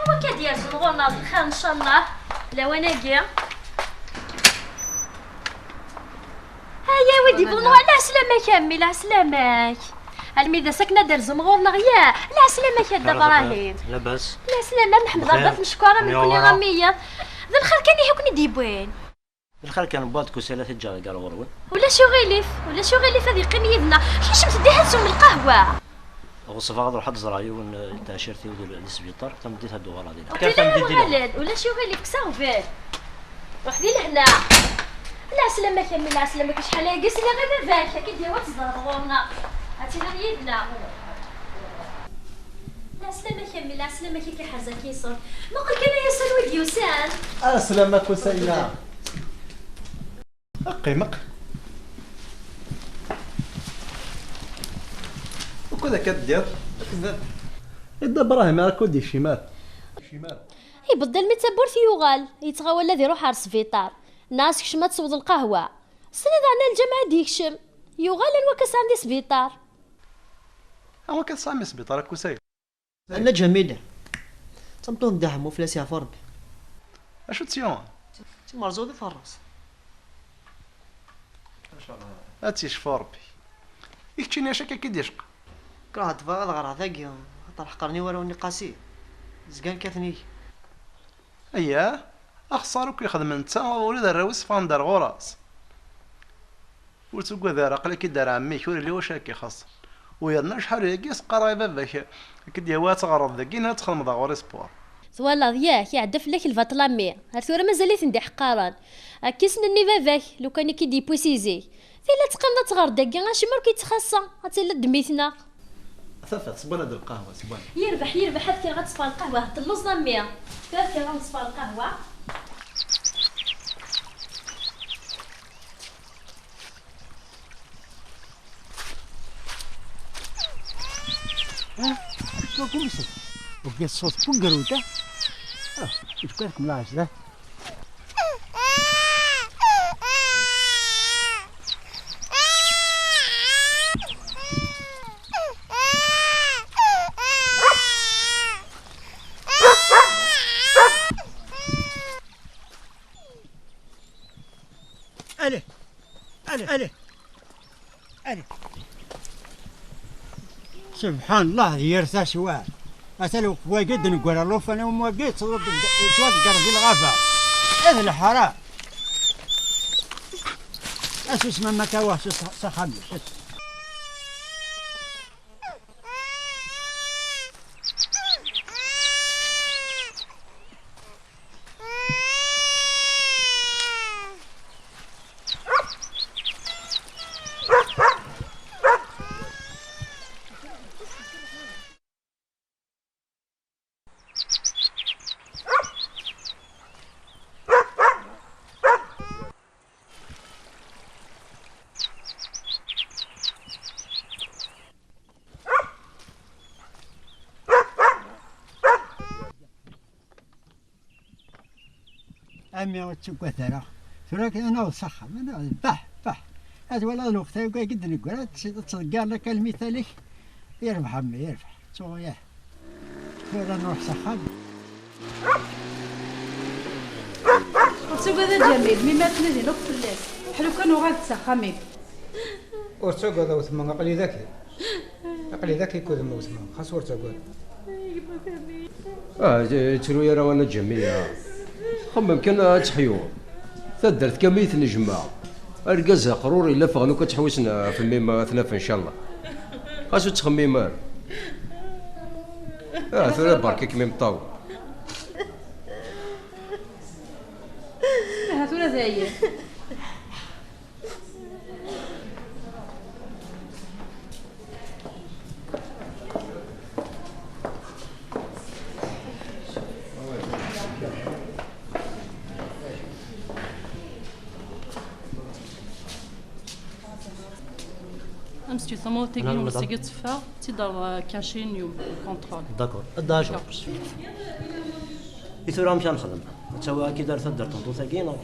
G: وكا ديال زنغور ناضي خير ان شاء الله. لا وناقي هيا ودي بونو على سلامك امي. لا سلامك الميدا ساكنه دار زنغور نغيا. لا سلامك يا ابراهيم.
N: لاباس.
G: لا سلامة نحمد ربي مشكوره من كل غميه. ذا الخير كان يحكني ديبوين.
N: الخير كان بواد كوسيله تجار قال غروي.
G: ولا شو غيليف هذه قيم يدنا حيش متديها تسوم القهوه.
N: وصفا غادي نروح الزراعي ونتاشرتي وديال السبيطار تمديتها الدوار هذه.
G: ولد ولا شو غيليف كساوفير. روح دي لهنا. لا سلامك امي. لا سلامك شحال هاكي سيدي غير باباك كي دير وتزرغونا هاتي غير يدنا. لا سلامك امي. لا سلامك كي حازه كيصون ما قلت انا يا سلوى ديوسان.
T: سلامك وسيله قيمك وكذا كدير كذا إذا ابراهيم راه كودي شمال
G: يبدل متبور في يوغال يتغاول الذي يروح على السبيطار. ناس كشما تصوض القهوه سنيد عنا الجامعه ديكشم يوغال الوكاس عندي سبيطار.
T: هو كتصامي سبيطار كوساي
R: انا جميله تمطون دحمو فلاسي عفا ربي.
T: اشو تسيون
R: تي مرزوده في الراس
T: ان شاء الله. هاتي شفا ربي يكتشيني اشاك كي ديشق
R: كره دفا غير هذاك طرح قرني وروني قاسي زكان كاثني.
T: اياه اخسر كيخدم انت ولد الراوس فاندر غراس وتقول ذا رقلي كي دار عميك وري لي واش هكا خاص ويرنا شحال يقيس قرايبه باك كدي هو تغرض ذاكينا تخدم ذا غوري سبور
G: والله ضياك يعدف لك الفاطلامي هالثوره مازالت ندي حقاران كيسنني باباك لو كان كيدي بوسيزي لا تقمنا تغار داكي غاشي مر كيتخصا هاتي لا دميتنا
T: ثفت صبنا د القهوه صبنا
G: يربح هاد كي غتصفى القهوه هاد اللوز امي كيف كي غنصفى القهوه.
K: شو كومسي وكي الصوت بوغروتا يفكرك ملاش ده ألي سبحان الله يرثى شوال مثلا واجد نقول له فانا ما بقيت شوال قرب الغابة هذا الحرام اساس ما كواه صحابي أمي وتسوق ثرى فراك أنا وصخة أنا بح هذا ولا الوقت هاي قد نقول تلقى لك المثالي يربح أمي يربح صويا فورا نروح صخة
D: وتسوق هذا جميل مما تنادي لك في الليل حلو كانوا غاد صخة
U: وتسوق هذا وثمان أقلي ذاك يكون وثمان خاص ورتسوق
S: ترو يا روانا جميع خمم كان تحيو تدرت كمية نجمع أرجزها قروري إلا فغنو كتحوسنا في الميم ثلاثة إن شاء الله خاصو تخميمار ثلاثة بركة كميم طاو
D: ثلاثة هي tu t'en t'es guillaume c'est que tu fais tu dois cacher le contrôle
N: داكور داجور يثور مشى نخدم توا كي دار تدر طنطو ساكينه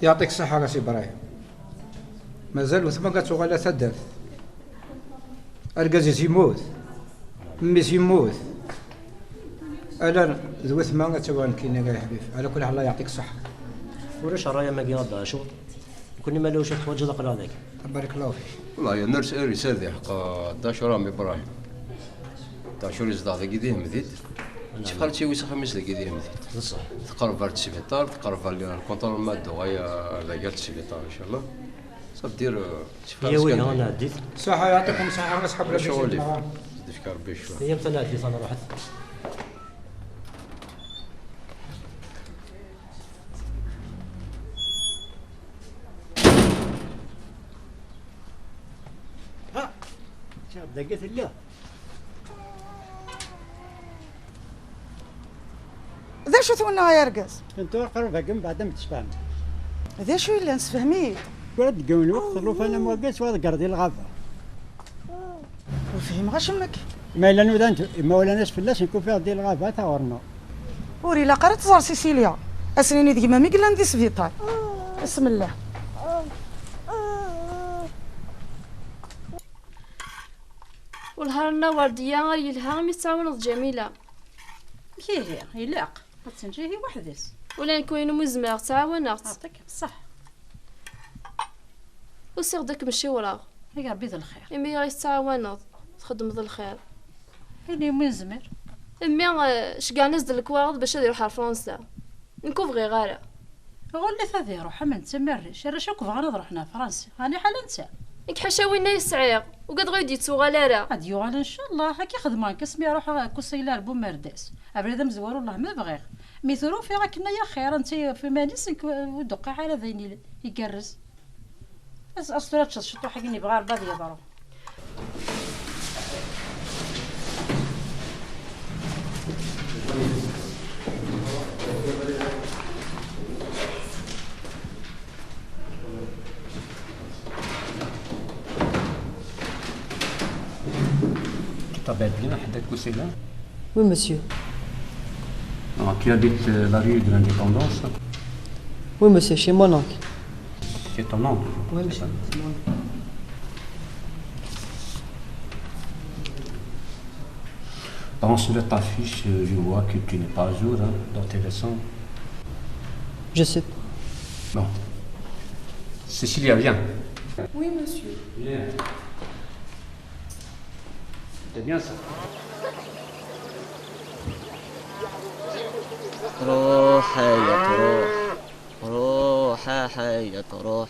U: يعطيك الصحة سي إبراهيم مازال وثما كتوغالا تدرت الكازيس يموت ميس يموت ألا ذو ثما توا كاين يا حبيب على كل حال الله يعطيك الصحة
N: وراش رايا ما كي داشور كوني ما لوش تواجد قرا هذاك
U: بارك الله فيك
S: والله يا نرس رسالة دي حق داشور رامي إبراهيم داشور يزداد كيديه مديد شحال شي ويسخ خميس لك كيديه مديد
N: بصح
S: تقرب على السبيطار تقرب على الكونترول مادو غايا على قال السبيطار ان شاء الله صافي دير
N: هي وين انا عديت
U: صحة يعطيكم الصحة اصحاب لاباس
S: شغل فيك ربي شويه
N: هي ثلاثه انا رحت
K: ها شاف دقيت الله
A: ذا شو ثونا يا رقص
K: كنتو قربها كم بعد ما تشفهم
A: ذا شو الا نسفهميت
K: ولد تقولي وقتلو فانا موقيت وهذا قردي الغابة
A: وفهم غشمك
K: ما الا نودانت ما ولا ناس فلاش نكون فيها ديال الغابة تاورنا
A: وري لا قرات زار سيسيليا اسنيني ديك مامي قلنا ندي سبيطار بسم الله
G: والهرنا وردية يلها متعاونة جميلة
D: كي هي يلاق تنجي هي وحدس
G: ولا نكونوا مزمار تعاونات
D: عطيك بصح
G: وسير داك مشي وراغ
D: يا ربي ذا الخير
G: امي غير تعاونات تخدم ذا الخير
D: هيني من زمر
G: امي شكاع نزل الكوارد باش يروح على فرنسا نكون غير غاره
D: غولي ثادي روح من تمري شرا كوف غانا روحنا فرنسا هاني حال انت
G: يك حشاوينا يسعير وقد غيدي تسوغالارا
D: غادي يوغال ان شاء الله هاكي خدمان كسمي روح كوسيلار بو مرداس ابريد مزوار والله ما بغيغ ميثرو في راكنا يا خير انت في مانيسك ودقي على ذيني يكرز بس اصلا تشطو حقني بغار بادي يضرو
U: تبعت لنا حداك كوسيلا
A: وي مسيو
U: qui habite la rue de l'Indépendance.
A: Oui monsieur, chez mon oncle.
U: C'est ton oncle?
A: Oui monsieur.
U: Dans ta fiche, je vois que tu n'es pas à jour dans tes leçons.
A: Je sais pas.
U: Bon. Cécilia, viens.
A: Oui monsieur.
U: Viens. C'est bien ça.
J: روح يا تروح روح يا تروح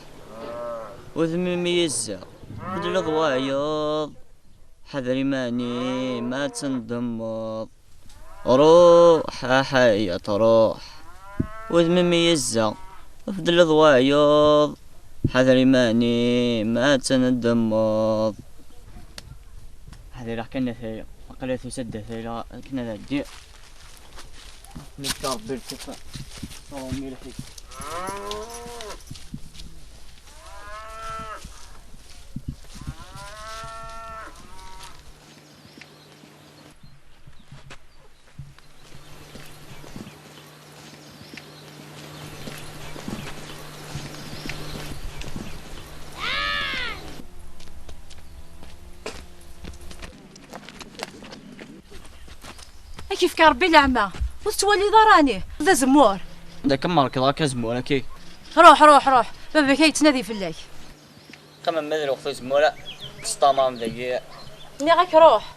J: وذمي يزا بدل الضوايض حذري ماني ما تندمض روح يا تروح وذمي يزا بدل الضوايض حذري ماني ما تندمض هذه راح كنا ثيرا وقلت وسد ثيرا كنا ذا الدير نكار بالكفا صومي لحيك
H: كيف كربي العمى وتولي ضراني ذا زمور
J: ذاك مركض هكا زمورة كي
H: روح روح روح بابا كي تنادي في الليل
J: كما مدري وقت زمورة تسطامام ذاكي
H: ني غاك روح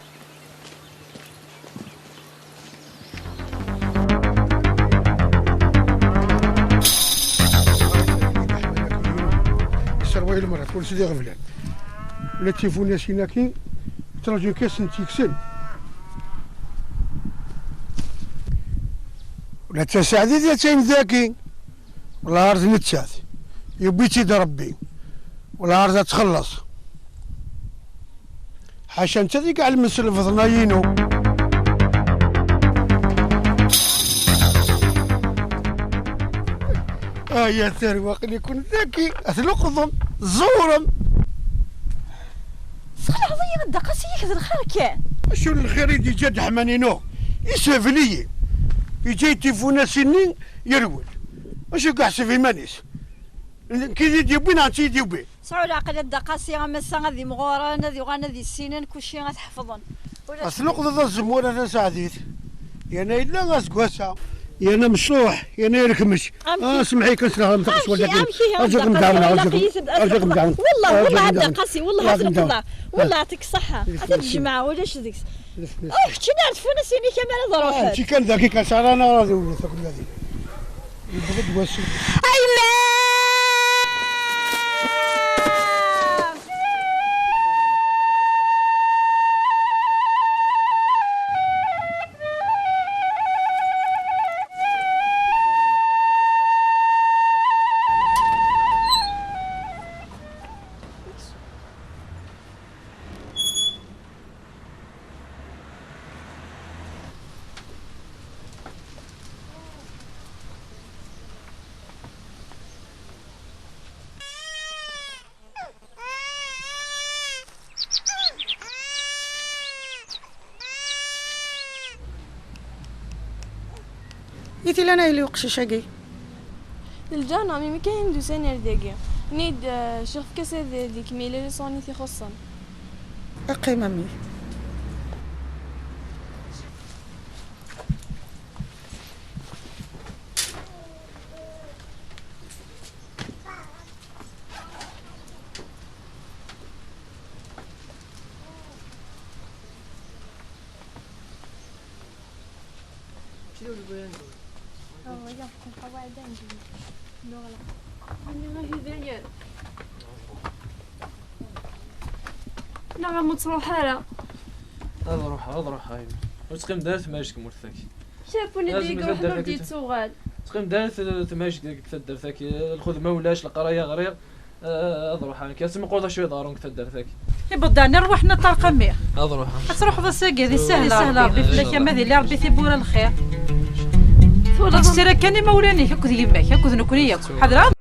C: السروي المرة كل سيدي غفلان ولا تيفون ياسينا كي تراجو كاس تيكسل ولا تساعدي ديال تايم ذاكي ولا عرض نتساعد يبيتي ربي ولا عرض تخلص حاشا انت ذيك على المسل الفضنايينو يا ثروة قل يكون ذكي اثلقظم زورم
H: صخلي عضية غدا قاسي يكذا الخير كان
C: شو الخير يدي جد حمانينو يسافلي يجي تيفونا سنين يرول واش كاع سيفي مانيس كي يديوبين عطي يديوبين
H: سعوا العقل يدا قاسي غمسا غادي مغوران هذي وغانا ذي السنين كلشي غتحفظن
C: اسلق ذا الزمور انا سعديت يانا الا غاسكواسا يانا مشروح يانا يركمش اسمحي كنسرها نتقص ولكن ارجوك مدعونا ارجوك مدعونا
H: والله عندنا قاسي والله هاتلك الله والله يعطيك الصحة هاتي الجماعة ولا شديك اختي نعرفونا سيني كمان ضروحك
C: انت كان ذاك كان شعرانا راضي ولا تاكل هذه يبغض واسو
A: يتي لنا اللي وقش شاقي
I: الجانا مي كاين دو سنة داكيا نيد شوف كاسة ديك ميلي صوني في خصن
A: اقي مامي
D: لا غا تروح حاله
M: اروح هاي وتقيم دارت ماجك مرتك
I: شافوني ديك وحده بديت تسوغال
M: تقيم دارت ماجك ديك درتك الخدمه ولاش القرايه غرير اروح انا كاسم قوضه شويه دارون كتدرتك
H: يبدا نروح نطلق ميه
M: اروح
H: تروح ذا ساقي ذي سهله ربي فلاك ما ذي اللي ربي ثيبور الخير ولا تشتري كاني مولاني هاكو يماك هاكو نكوني ياكل حضره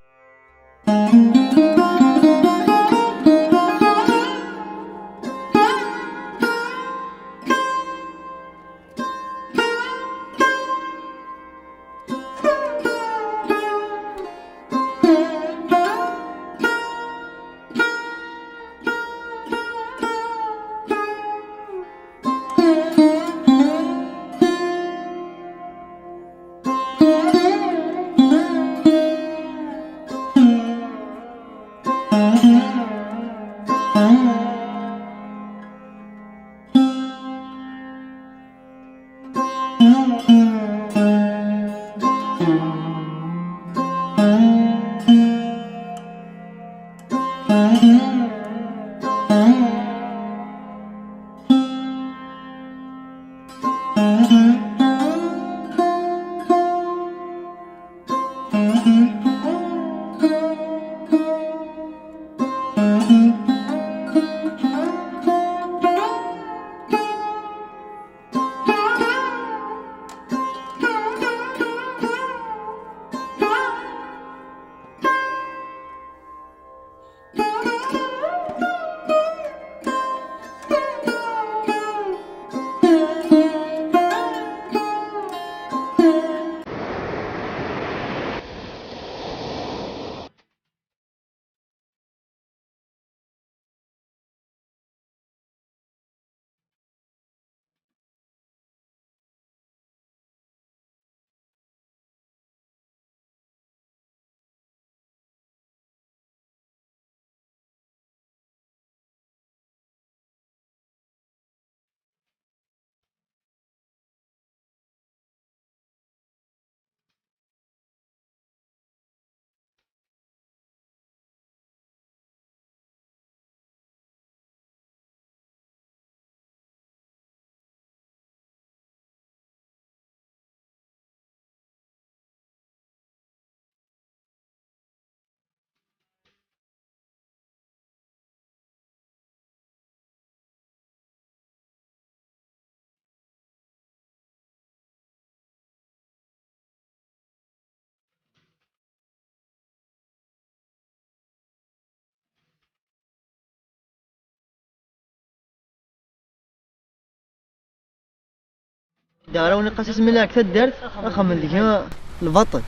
R: داروني قصص ملاك تدرت اخمن لك البطل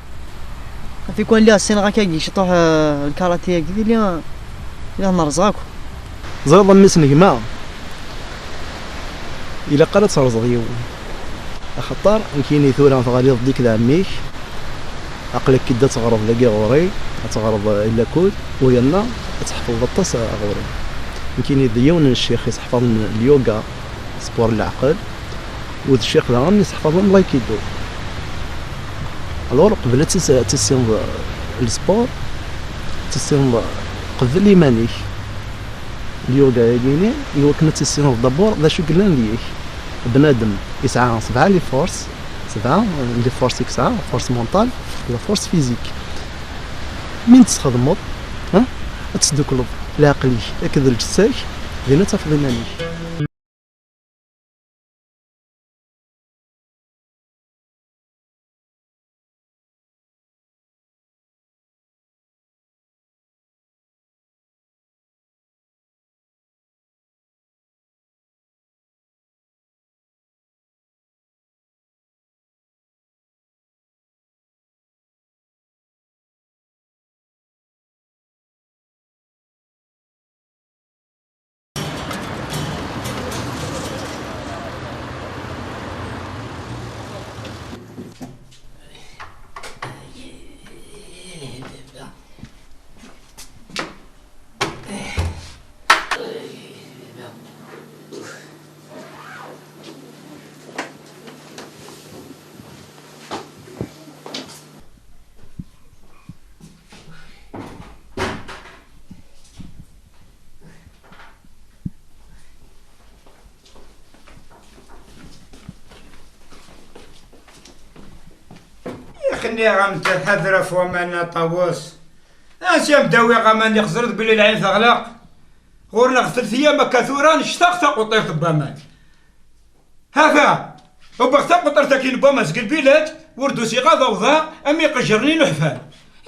R: في كون ليها السنغا كي يشطوح الكاراتيه كذي ليها نرزاكو
U: زرض مسنك ما إلا قرأت صرزغ يوم أخطر يمكن ثورة غاليظ ديك ذا عقلك كدا تغرض لقي غوري تغرض إلا كود ويلا تحفظ الطاس غوري يمكن يديون الشيخ يحفظ اليوغا سبور العقل وذ الشيخ ذا غني يحفظ لايكيدو الور قبل تسيون السبور تسيون قبل إيمانيك اليوغا يجيني يوكنا تسيون الدبور ذا شو قلنا ليك بنادم يسعى 7 لي فورس 7 لي فورس يسعى فورس مونطال ولا فورس فيزيك من تستخدمو ها تسدوكلو العقلي هكذا الجساك دينا تفضل مانيك خلني غام تحذر فومانا طاووس اسيا مداوي غامان يخزرد بلي العين تغلق غورنا غثلث ايام كثورا اشتقت قطير بامان هذا وبغت قطرتك كاين بامان سق البلاد وردوسي غاضا وضاع امي قجرني نحفال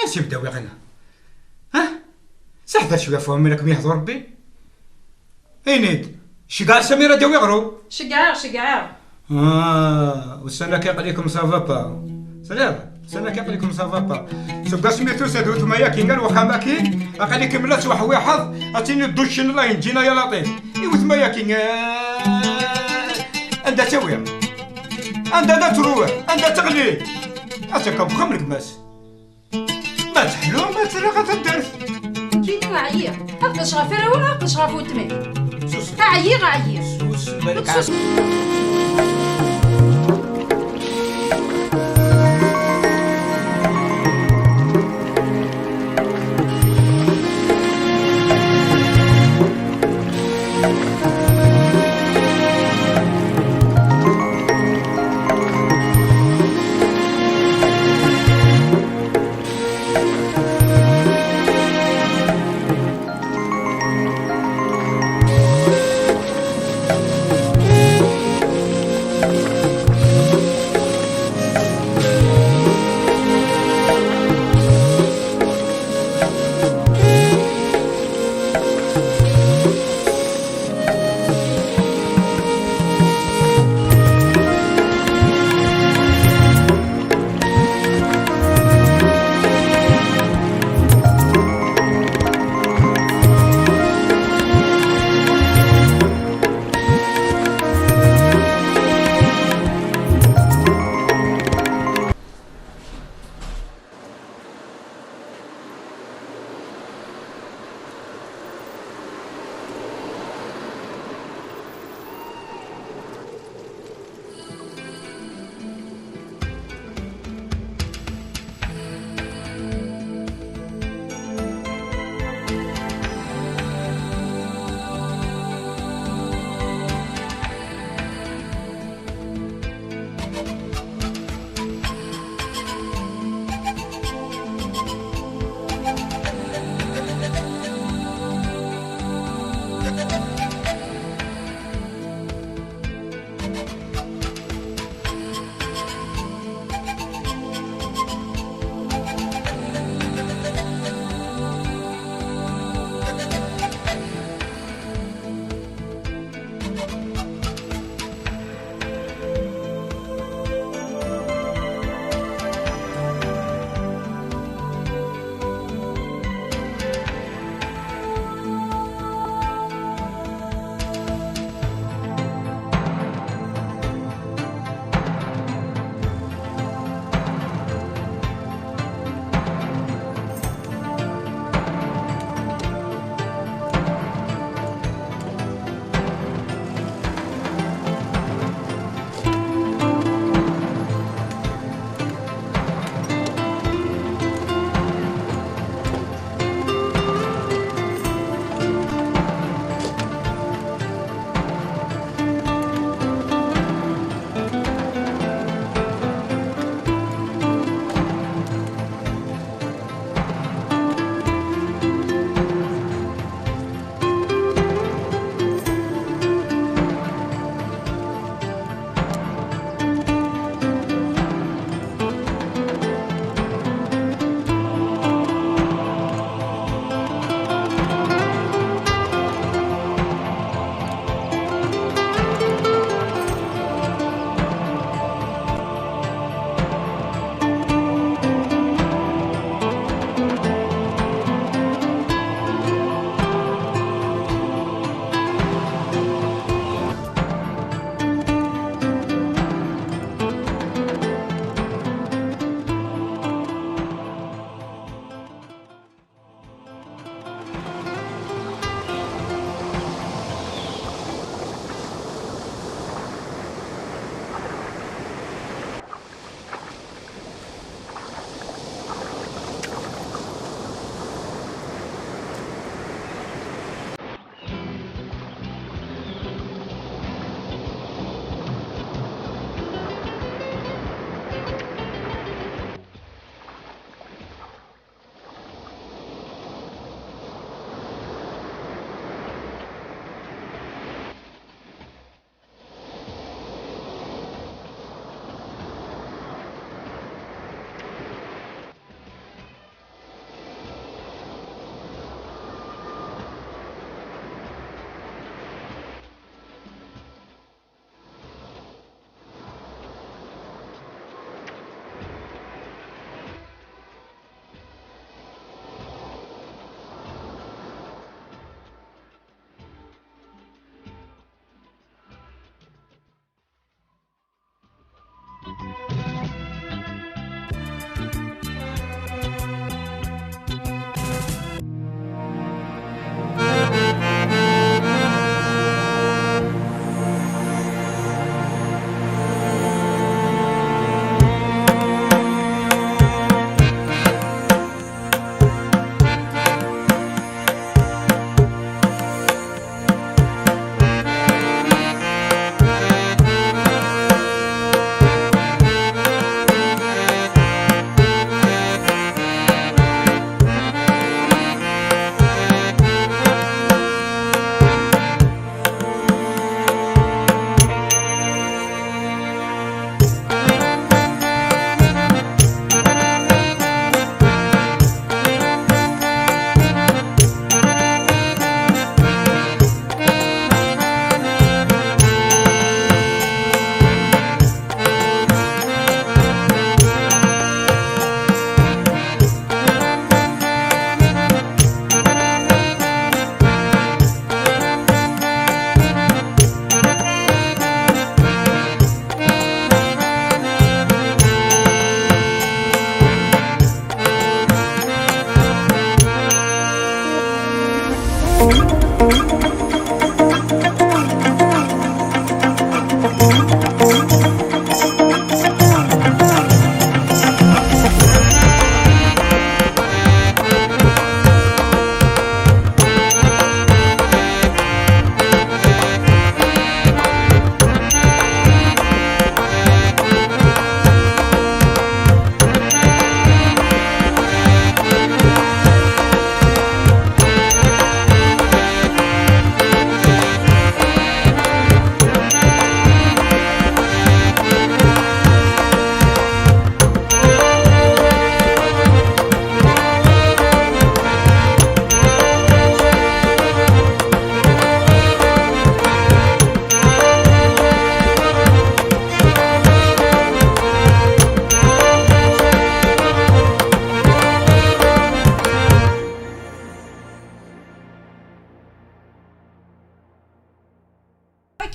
U: اسيا مداوي غنا ها سحذر شويه فومانك بيحضر ربي اينيد شقار سميره داوي غرو
H: شقعار
U: والسنه كيقليكم سافا با سلام سنة كيقليكم سافا با سبقا سميتو سادو تمايا كي قال واخا ماكين اقليك ملات واحد واحد اتيني الدوشن الله ينجينا يا لطيف ايوا تمايا كي عندها تاويه عندها تروح عندها تغلي اتاكا بخمرك ماس ما تحلو ما تلاقى تدرس
H: كي عيير هاك شغافير ولا هاك شغافو تماك عيير
U: سوس بالك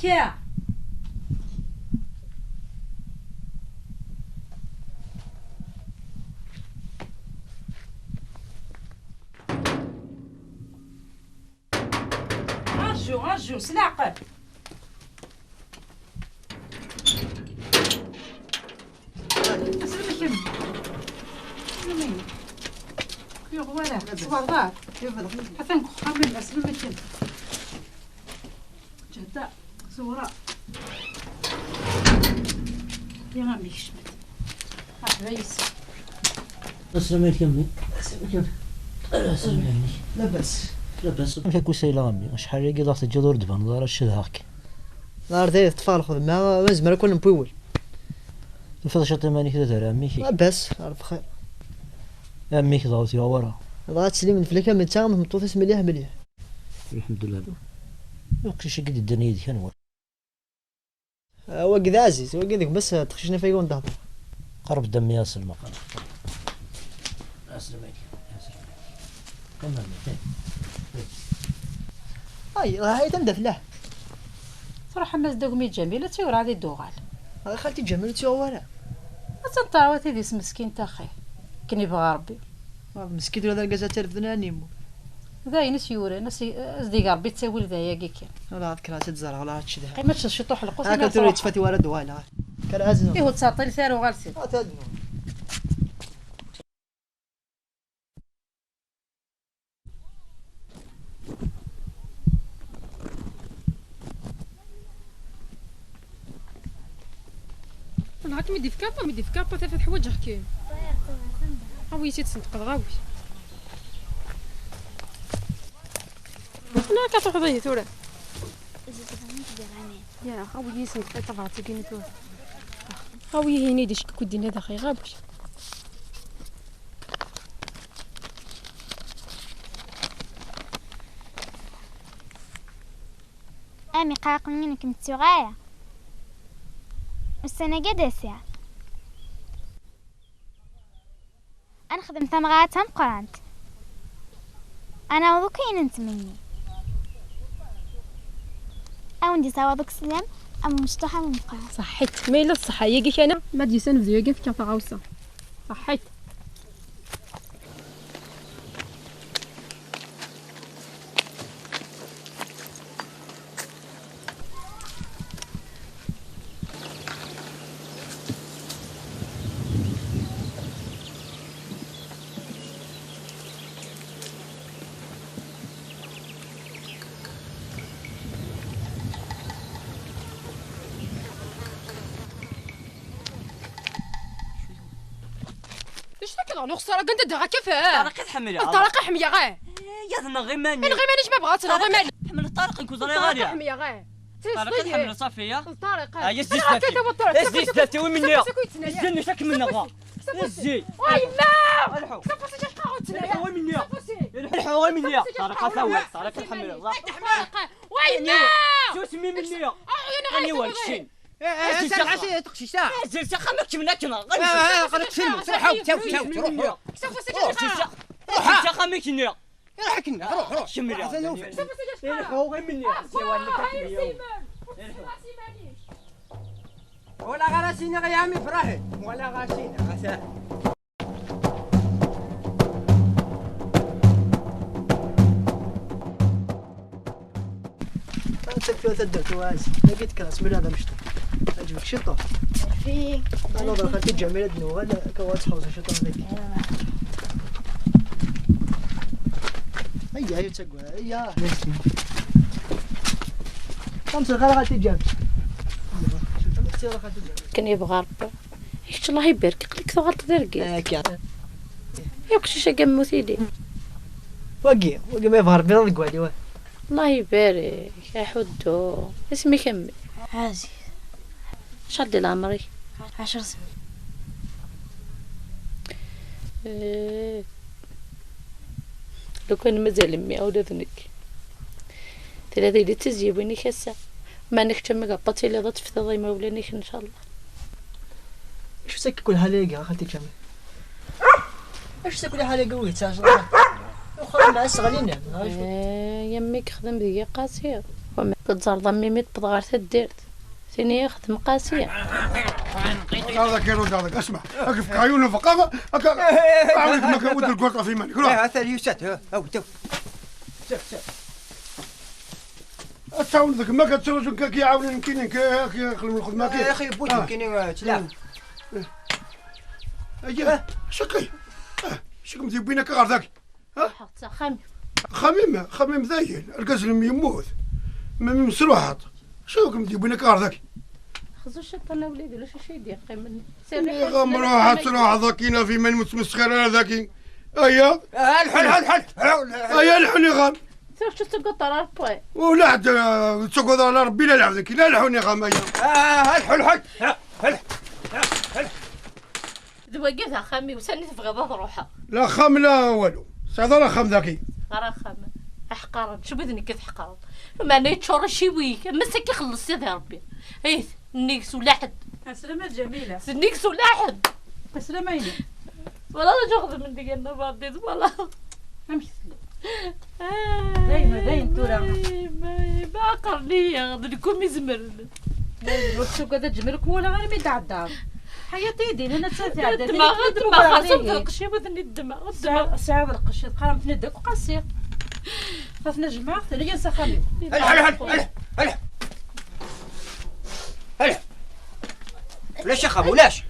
H: هكا رجو سلعقل اسلمك يمي يا غوالا صباح حتى نكون من اسلمك جهدا زورا يا ما ميش عبايس
N: السلام عليكم. السلام عليكم.
R: لاباس
N: لاباس. كيفاك وسيلة غامي شحال هاكي ضغط الجدور دبان دار الشد هاك.
R: نهار داير طفال خذ ما زمر كون مبول.
N: الفضل شاطي ماني كذا ترى عمي كي.
R: لاباس عارف خير.
N: عمي كي ضغط يا ورا.
R: ضغط سليم من فلكه من تام مطوطس مليح.
N: الحمد لله. وكل شيء قد الدنيا يدي كان
R: هو كذا عزيز هو كذاك بس تخشنا فيا ونضحك.
N: قرب الدم ياسر ما قال. السلام عليكم. كمل.
R: هاي تندف له.
H: صراحة ما زدوقمي جميلة تيور عادي الدوغال.
R: خالتي جميلة تيورا.
H: تنطاوتي ديس مسكين تاخي. كني بغا ربي.
R: مسكين ولا القزا تعرف نانيمو.
H: ذا ينس يورا ناس ازدي ربي تسوي ذا يا كيكا.
R: ولا هذيك راه تتزرع ولا هادشي
H: قيمة الشطوح القوس.
R: هاكا توري تفاتي ورا دوال. كان عازنا.
H: ايه تساطيل ثارو غالسي.
E: هاك ميدي في كابا تافت حوايج كاين هاوي سيت صندق غاوي لا كتوحضيه تورا يا هاوي صندق طبعتي كاين تورا هاوي هيني ديش كودينا داخل غابوش
F: امي قاق منك متسوغايه السنة قد ساعة أنا خدمت مغاتهم قرانت أنا وذوكين أنت مني أو ندي سوا ذوك سلام أم مشطوحة من قران
E: صحيت ميلا الصحة يجيك أنا ما دي سنة فيديو يجي في كافة غوصة صحيت نخسر قنت دغا كيفاه
J: طارق تحمل يا
E: طارق حميه غاه
J: يا ذنا غير ماني
E: غير مانيش ما بغات انا غير ماني
J: حمل الطارق نكون غير غاليه
E: حميه غاه
J: طارق تحمل صافيه
E: طارق
J: يا زيد زيد وين مني زين شك من غا زي
E: واي ما
J: الحو
E: صافي جاش قاوتنا
J: وين مني الحو وين مني طارق ثوي طارق تحمل
E: واي ما
J: شو اسمي مني انا والشين
R: سال عسى تخشي ساعة
J: زين خمك من كنا
R: قرأت فيلم روحوا روح
J: روح خمك نيا
R: روح كنا روح
J: شمل هو غير مني
R: ولا غراسينا غيامي فرحي ولا غاسينا غساه تكفي تدرت واز لقيت كراس من هذا مشطوح عجبك شطه
F: فيك
R: انا دخلت جميله دنو هذا كواس حوزه شطه هذيك هيا تقوى هيا خمسه غلقت الجامع
H: كان يبغى ربي ايش الله يبارك لك ثغلط درقي ياك شي قمو سيدي
R: وقي ما يبغى ربي رقوا
H: الله يبارك يا حدو اسمي كمل
F: عازي
H: شادي العمري
F: 10 سنين
H: لو كان مازال امي او دفنك ثلاثة اللي تزيبوني كسا ما نكتم قبطي اللي ضد في ضي مولانيك ان شاء الله
R: ايش سك كل حلقه اخذتي كم ايش سك كل حلقه قوي تاع وخا ما اسغلينا
H: يمك خدم ذي قاسيه
B: وما كتزار ضمي تبغى تديرت ثاني يخدم قاسيه
C: هذاك يرد هذاك اسمع اقف عيونه فقاقه عاودك ما كنود القرطه في مالك روح
Q: هذا يسات او تو
C: تعاون ذاك ما كتسوج كيعاون يمكن كيخلو الخدمه كي
Q: يا اخي بوت يمكن تلعب
C: اييه شكي شكم تبينا كغير ذاك
B: حط
C: خميم ذاين القزلم يموت ما مسروحات شوكم تبينا كغير ذاك
B: خذوا الشيطان وليدي واش شي يدير قيمني
C: يا غم روح ذاكينا في من متمسخر ذاكي ايا
Q: الحل
C: ايا الحل يا غم
B: شو تقطع على البوي
C: ولا حتى تقعد على ربي لا لعب ذاك لا الحل يا غم
Q: الحل
B: دابا قالها خامي وساني تبغى روحها
C: لا خام لا والو صدر خام ذاكي
B: راه خام احقرا شو بدني كتحقر ما نيتشور شي ويك اما سكي خلصتي يا ربي ايه نيكس ولا حد
H: السلامة جميلة
B: نيكس ولا حد
H: السلامة هنا
B: والله جاخذ من ديك انا بعديت والله
H: امشي دايما تورا
B: ما قرنيه غادي نكون مزمر
H: وشو قاعدة تجمرك ولا غير ميد الدار حياتي دين انا تساتي عاد
B: الدماغ خاصو القشي ودني الدماغ
H: ساعة القشي قرمت ندك وقاسير خاصنا جماعة ثانية سخامي
Q: هلا ولاش يا خا ولاش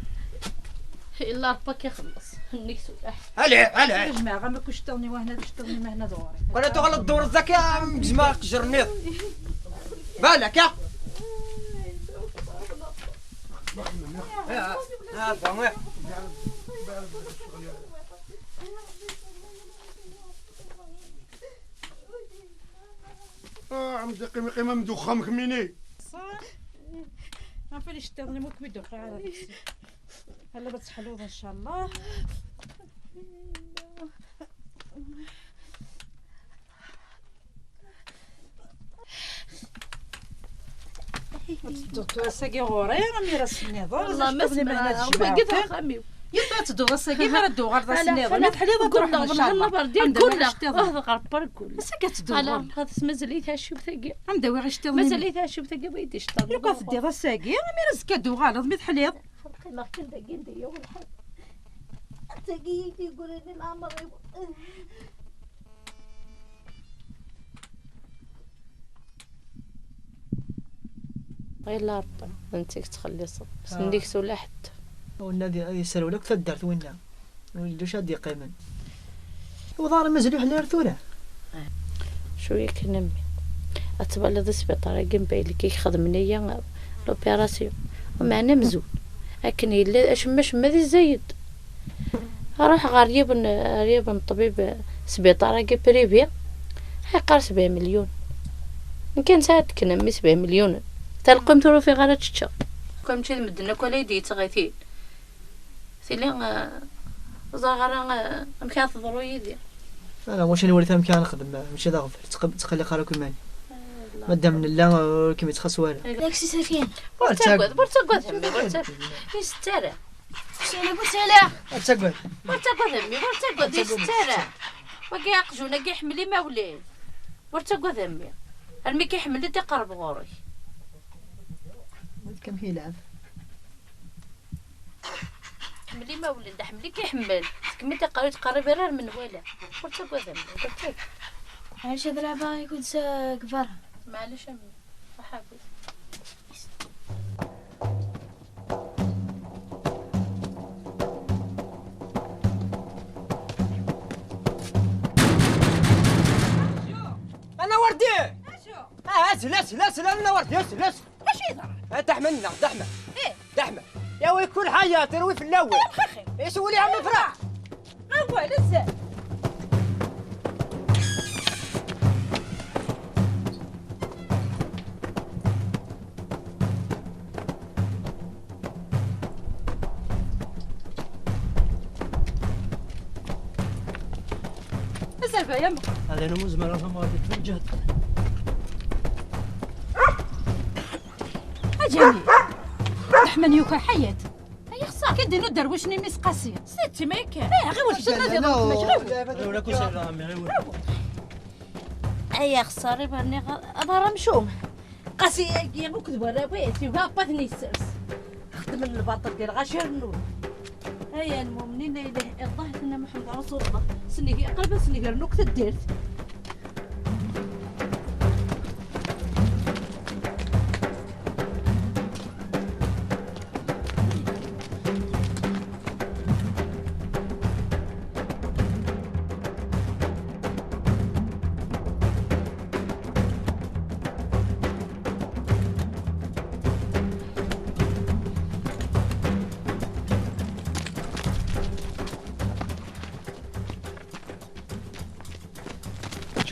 B: الا ربك يخلص نيكس
Q: هلا
H: يا جماعة ما كنتش تشتغلني وهنا تشتغلني ما هنا دوري
Q: ولا تغلط دور الذكاء مجمع جرنيط بالك يا
C: عمدي قيمة مدوخة خميني
H: ما فينيش تشتغلني ممكن يدوخ على نفسي هلا بتحلوها ان شاء الله الدكتور ساقي غوري راني راسني
B: والله ما سمعنا وبقيت خامي
H: يبقى تدوغ ساقي ما ردو غير راسني ما تحلي تروح ان شاء الله
B: بردين كلها غربر كل
H: ساقي تدوغ
B: هذا مازاليتها شي بثقي
H: مداوي غير شتي
B: مازاليتها شي بثقي ما يديش طلع
H: يبقى تدي راه ساقي راني رزقا دوغ غلط مي تحليض
B: ما كنت داكين ديا ولا حاجه تاقي يقول لي الامر غير لا ربي انتك تخلي صب سنديك ولا حتى
R: والنادي هذه يسالوا لك فدرت وينا ولدو شادي قيمن وضار مازال يحل رثوله
B: شويه كنمي اتبع لذا سبيطار جنبي اللي كيخدم ليا لوبيراسيون ومعنا مزول لكن الا اشمش مادي زايد راح غريب الطبيب سبيطار كي بريفي حيقار 7 مليون كان ساعات كنمي 7 مليون تلقم ترو في غير تشا كون مشيت مدنا كل يدي تغيثين سيلي زغرا مكان تضرو يدي
R: انا واش نوريثها مكان نخدم ماشي داغفر تخلي قالك الماني مادام من الله كيما تخص والو
F: داكشي سفين
B: برتقد امي برتقد يسترى
F: سالا بوسالا
B: برتقد امي برتقد يسترى وكيعقجونا كيحملي ما ولاد برتقد امي المي كيحمل لي تقرب غوري
R: كم هي لعب
B: حملي ما ولد حملي كيحمل كمي تقرب راه من ولا برتقد امي برتقد
F: علاش هاد اللعبة يكون كبار
B: معليش امي حافظ
Q: انا وردي اسهل انا وردي اسهل
H: اش يضر
Q: تحملنا دحمه يا وي كل حاجه تروي في الاول يسوي لي عم فرح
H: هو لسه سالفه يا مخ
N: هذا انا مزمر انا ما ردت في الجهد
H: اجاني رحمن يوكا حيات هيا خصها كديرو دروشني ميس قاسيه ستي ما كان غير واش غادي نضرب ماشي غير
N: ولا كل شيء امي غير
B: هيا خساري باني ظهر مشوم قاسي يا وكذب ولا بيتي وقابتني السرس خدم الباطل ديال غاشير النور. هيا المؤمنين لا اله الا الله سيدنا محمد رسول الله سني قلب سني نكته ديرت.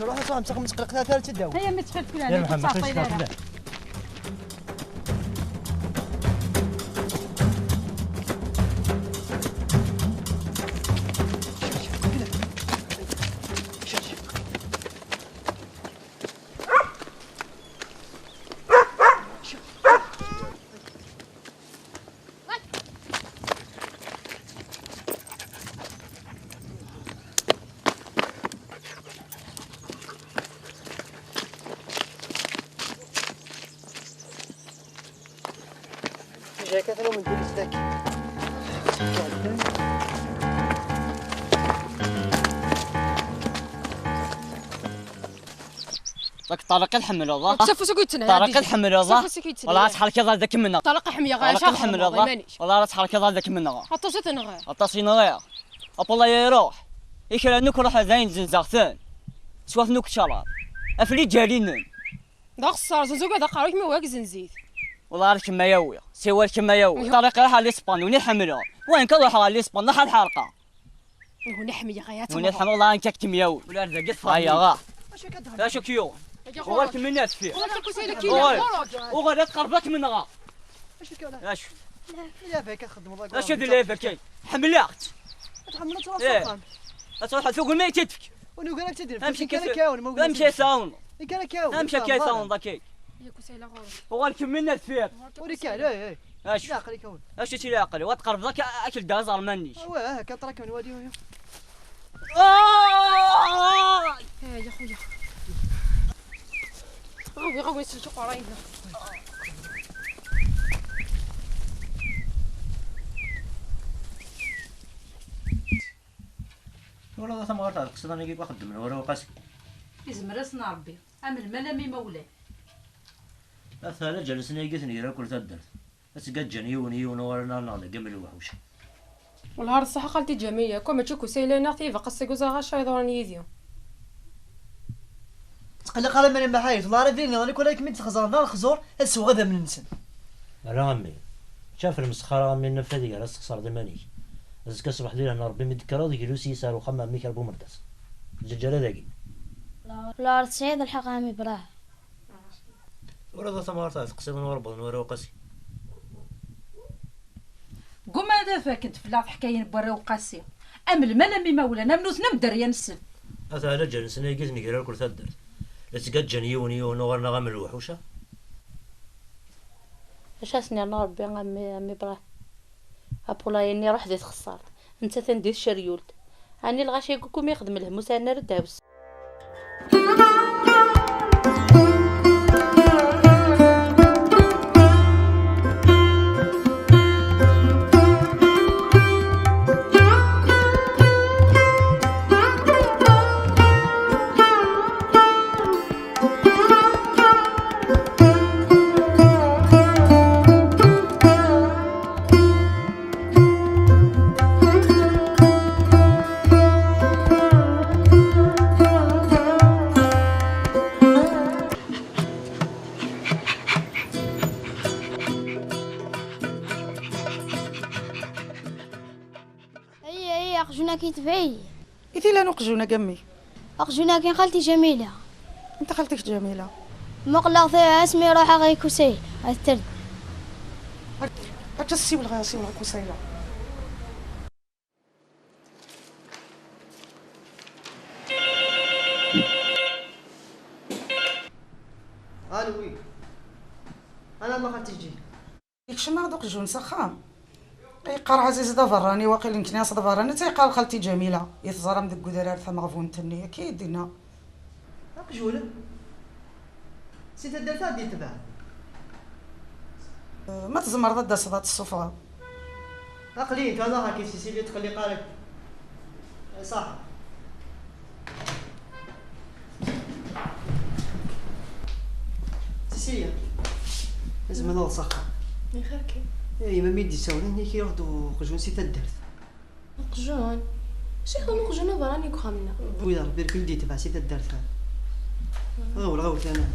R: روح صاحب تقوم تقلق ثلاثة داو.
D: هيا متخلف كلها.
N: يا محمد خليش تاكل.
R: كثروا من ديك الساك.
Q: راك طارق الحمل والله.
E: تشوفوا قلت انا.
Q: طارق الحمل والله. والله راس حركه ضال ذاك منها.
E: طارق حميه غير
Q: طارق الحمل والله. والله راس حركه ضال ذاك منها.
E: عطاسيت انا غير.
Q: عطاسين غير. والله يروح. يكلا نوك روح زين زنزاغتان. سواف نوك شراب. افلي جالين.
E: دا خسر زوج هذا قارك ما واك زنزيت.
Q: والله راك ما يوي سوى كما يوي طريق راح لاسبان وني حملها وين كروح على لاسبان راح الحلقه
E: هوني حميه غايات
Q: وني الحمل والله انك كميوي ولا رزق فاضي هيا غا اش كيو وغالك من الناس فيه وغادي تقرب لك من غا اش
R: لا باك خدم والله
Q: اش هذا اللي باك حملات
R: تحملت راسك
Q: تروح فوق الماء تدفك
R: ونقول لك تدري
Q: امشي كاون امشي ساون
R: كان كاون
Q: امشي كاون ذاكي
E: يا كسيله غور
Q: وغالك من الفير
R: وريك عليه
Q: اش
R: لا قلي كون
Q: اش تي لا قلي وتقرب ذاك اكل دازر مانيش
R: واه كطرك من وادي
E: يا خويا غوي سلتو قراينا
N: والله ثم غير تقصد انا كيف واخد من ورا وقاسي
D: يزمر اسنا ربي امل ملامي مولاه
N: أثالا جلسنا يقثني راه كل تدرت أسقط جنيوني ونورنا نالا قبل وحوش
E: والهار الصحة قالتي جميلة كوما تشوكو سيلينا ثيفا قصي قوزا غاشا يدوران يديو
R: تقلق على من المحايف الله رفيني راني كل كمين تخزرنا الخزور السوق غدا من نسن
N: راه عمي شاف المسخرة من نفذي على استخسار دماني أزكى صبح ديال أنا ربي مذكرة ذيك لوسي صار وخمم ميك أبو مرداس الججالة ذاكي
F: لا سعيد الحق عمي براه
N: ورا ثمار تاع تقصد نوربض نورا وقاسي
D: قوم هذا فاكنت فلا حكايه برا وقاسي امل ملامي مولانا منوثنا مدريه نسل
N: أثالا جلسنا يقثني كرا كل تدرت أسقط جنيوني ونورنا غام الوحوشة
B: اش اسني انا ربي عمي براه ابولا اني روح ديت خسارت انت تندير شريولت اني الغاشي يقولكم يخدم الهموس انا رداوس
F: أخجونا كي تفاي
A: إذا لا نقجونا قمي
F: أخجونا كي خالتي جميلة
A: أنت خالتك جميلة
F: مقلق فيها اسمي روح غي كوسي الترد
A: أجسي والغاسي والكوسيلة
R: الو وي انا ما خالتي تجي
A: يكش ما دوك جون سخام يقار عزيز دافراني واقيل نكناس دافراني تيقال خالتي جميله يتزرم ديك كدرار ثما غفون تني كي دينا
R: جولة سي تدرت هادي تبع
A: ما تزمر ضد صدات السفرة.
R: أقليك هذا هاكي سيسيليا تخلي قالك صح. سيسيليا لازم هذا صخر.
E: خيركي.
R: اي ما ميدي ساولين كي ياخذوا قجون سي تدرت.
E: قجون شي خدموا قجون براني كخمنا.
R: ويا ربي الكل دي تبع سي تدرت هذا. غول انا.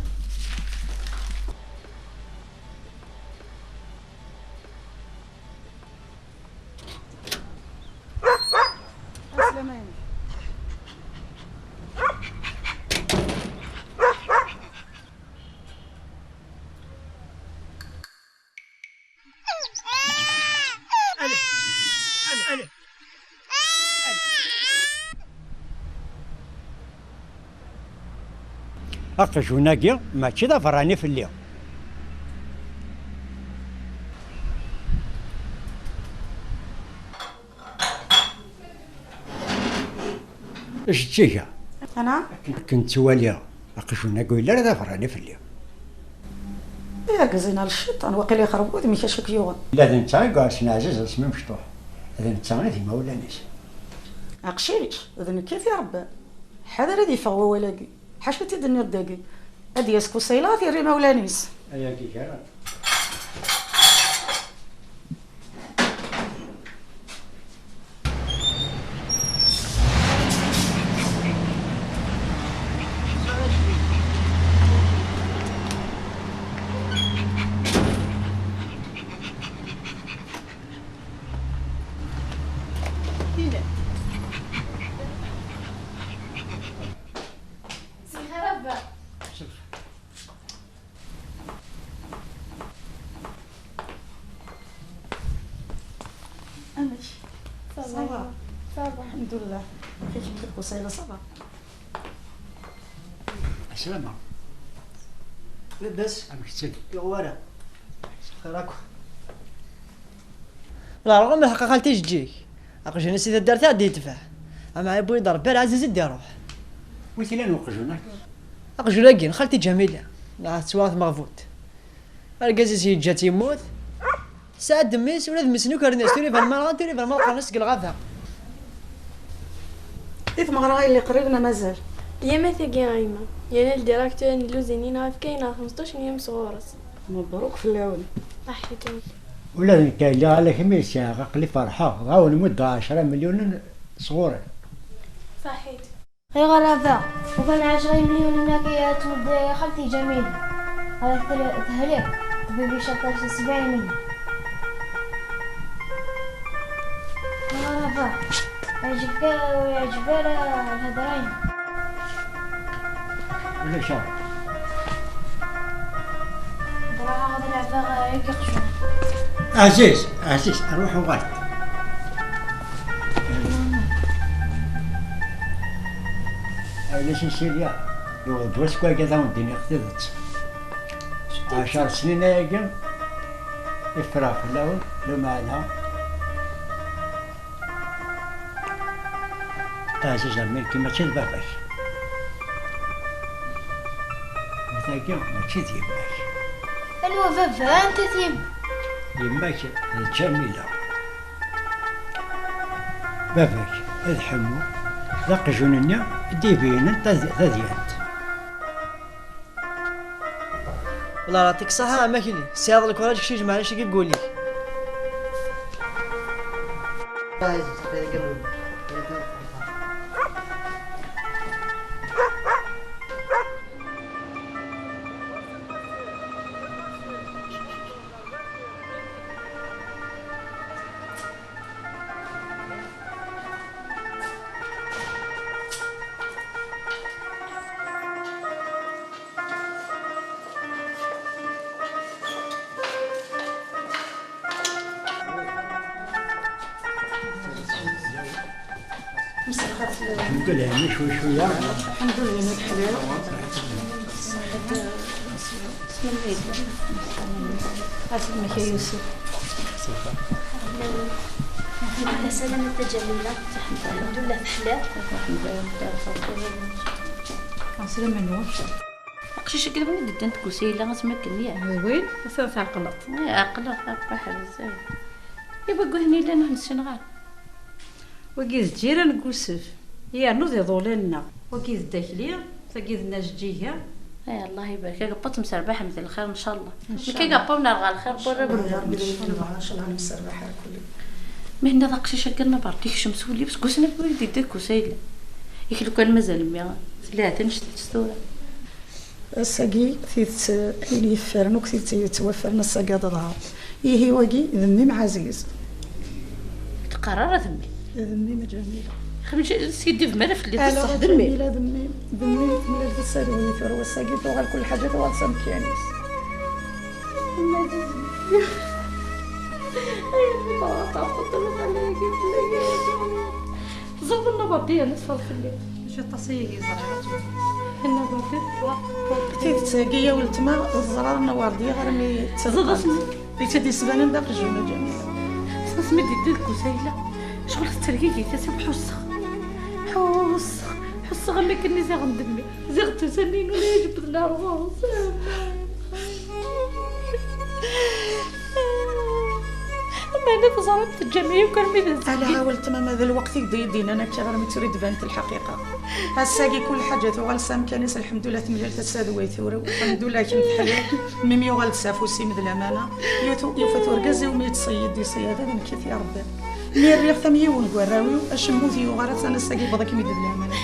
K: أقجوناكي ماشي دا فراني في اليوم. اش تجيها؟
A: أنا؟
K: كنت واليا أقجوناكي ولا دا فراني في اليوم.
A: يا قزينا للشيطان واقيلا يخربوا ذي ميكاش كيوغن.
K: لازم نتا قارسنا عزيز اسمي مشطوح. لازم نتا ذي مولانيس.
A: أقشيريش إذن كيف يا ربي؟ حذر هذي فغوا ولاقي. حاشا تدني الداقي. هادي يسكو سيلا في ريما ولانيس.
K: أيا كي كان.
A: صافا الحمد لله كيف كتبقوا سايله صافا
K: السلامة
R: لاباس
K: عمك تسلم
R: يغوانا خيراكم لا رغم الحق خالتي تجيك اقجنا سيدي دارتها دي يدفع اما ابوي ضرب بال عزيز يدي يروح
K: ويتي لان وقجونا
R: اقجنا كين خالتي جميله لا تسواث مغفوت القزيز هي جات يموت سعد دميس ولا دميس نوكر ناس توري فالمال توري فالمال قنص الغافه
A: إذ مغرى اللي قريبنا مازال
I: يا ما ثقي غايمة يا الديراكتور ندلو زينين غاف كاينة 15 يوم صغورس
A: مبروك في العون
I: صحيتك
K: ولا كاين لا على كميس يا غقلي فرحة غاو المدة 10 مليون صغور
I: صحيت
F: غير غرابة وكان 10 مليون هناك تمد خالتي جميل على تهليك طبيبي شطر 70 مليون غرابة يعجبك الهدرين
K: ولا شهر
F: دراها هذا العبا هيك يقشون
K: عزيز عزيز اروح وغلط ليش نسيريا لو دوس كوا كذا وديني اختلت 10 سنين هيك افراف لو معنا عزيز عمي كيما تشد باباك مثلا ماشي ديالك
F: الو بابا انت تيم
K: يماك جميلة باباك الحمو ذاك جنونيا ديبين تذيانت
R: والله يعطيك الصحة ما كاين سي هذا الكراج شي جمع شي كيقول لي
K: الحمد لله شوي شوية
A: الحمد لله ملك حلال اسمك يا يوسف
G: على سلامة جميلة الحمد لله في حلال
H: سلام عليكم.
B: قشيش كذا بني دنت كوسيله غتمكن يا
H: وين ثلاث عقلات
B: عقله بحال زين يبقى هني لنا نسنغال
H: وكيز جيران كوسف يا نوض يضولنا وكيز داخليه فكيز ناجيها
B: يا الله يبارك قبط مسربحه مثل الخير ان شاء الله كي قبونا رغا الخير برا
A: ان شاء الله مسربحه كل
B: من هذا قشيش كنا بارتيك شمس ولي بس كوسنا بولدي ديك كوسيله يكلو كان مازال ميا ثلاثه نشت الستوره
A: الساقي تيت اللي يفرن وكتيت يتوفرنا الساقي ضرها هي واقي ذمي مع عزيز
B: تقرر
A: ذمي ما جميله
B: خمس سيدي في ملف اللي
A: تصح ذمي لا ذمي من السادوي ثروه الساقي توغل كل حاجه توغل سمكيانيس
B: زغلنا برديه نصفر في الليل
H: شو تصيقي زعما
B: انا بردي
A: كتيت تساقيه والتما الزرار ورديه غير مي
B: تزغسني
A: تيتدي سبانه داك الجنه جميله
B: بس مدي ديك كوسيله شغل التركيكي تسب حس غمي كني زي غندمي زغت سنين ولا يجبد لها الغوص انا تصرفت الجميع وكان ميدز
A: انا حاولت ما هذا الوقت يدينا انا كي غير تريد بانت الحقيقه الساقي كل حاجه توغل سام كنيس الحمد لله تمليت السادوي ثوره الحمد لله كنت حلال ميمي يغال سافوسي مد الامانه يفتور غازي ومي تصيد دي صياده من كيف يا ربي مي الريح ثمي ونقراوي اشموت يغارت انا الساقي بضك ميد الامانه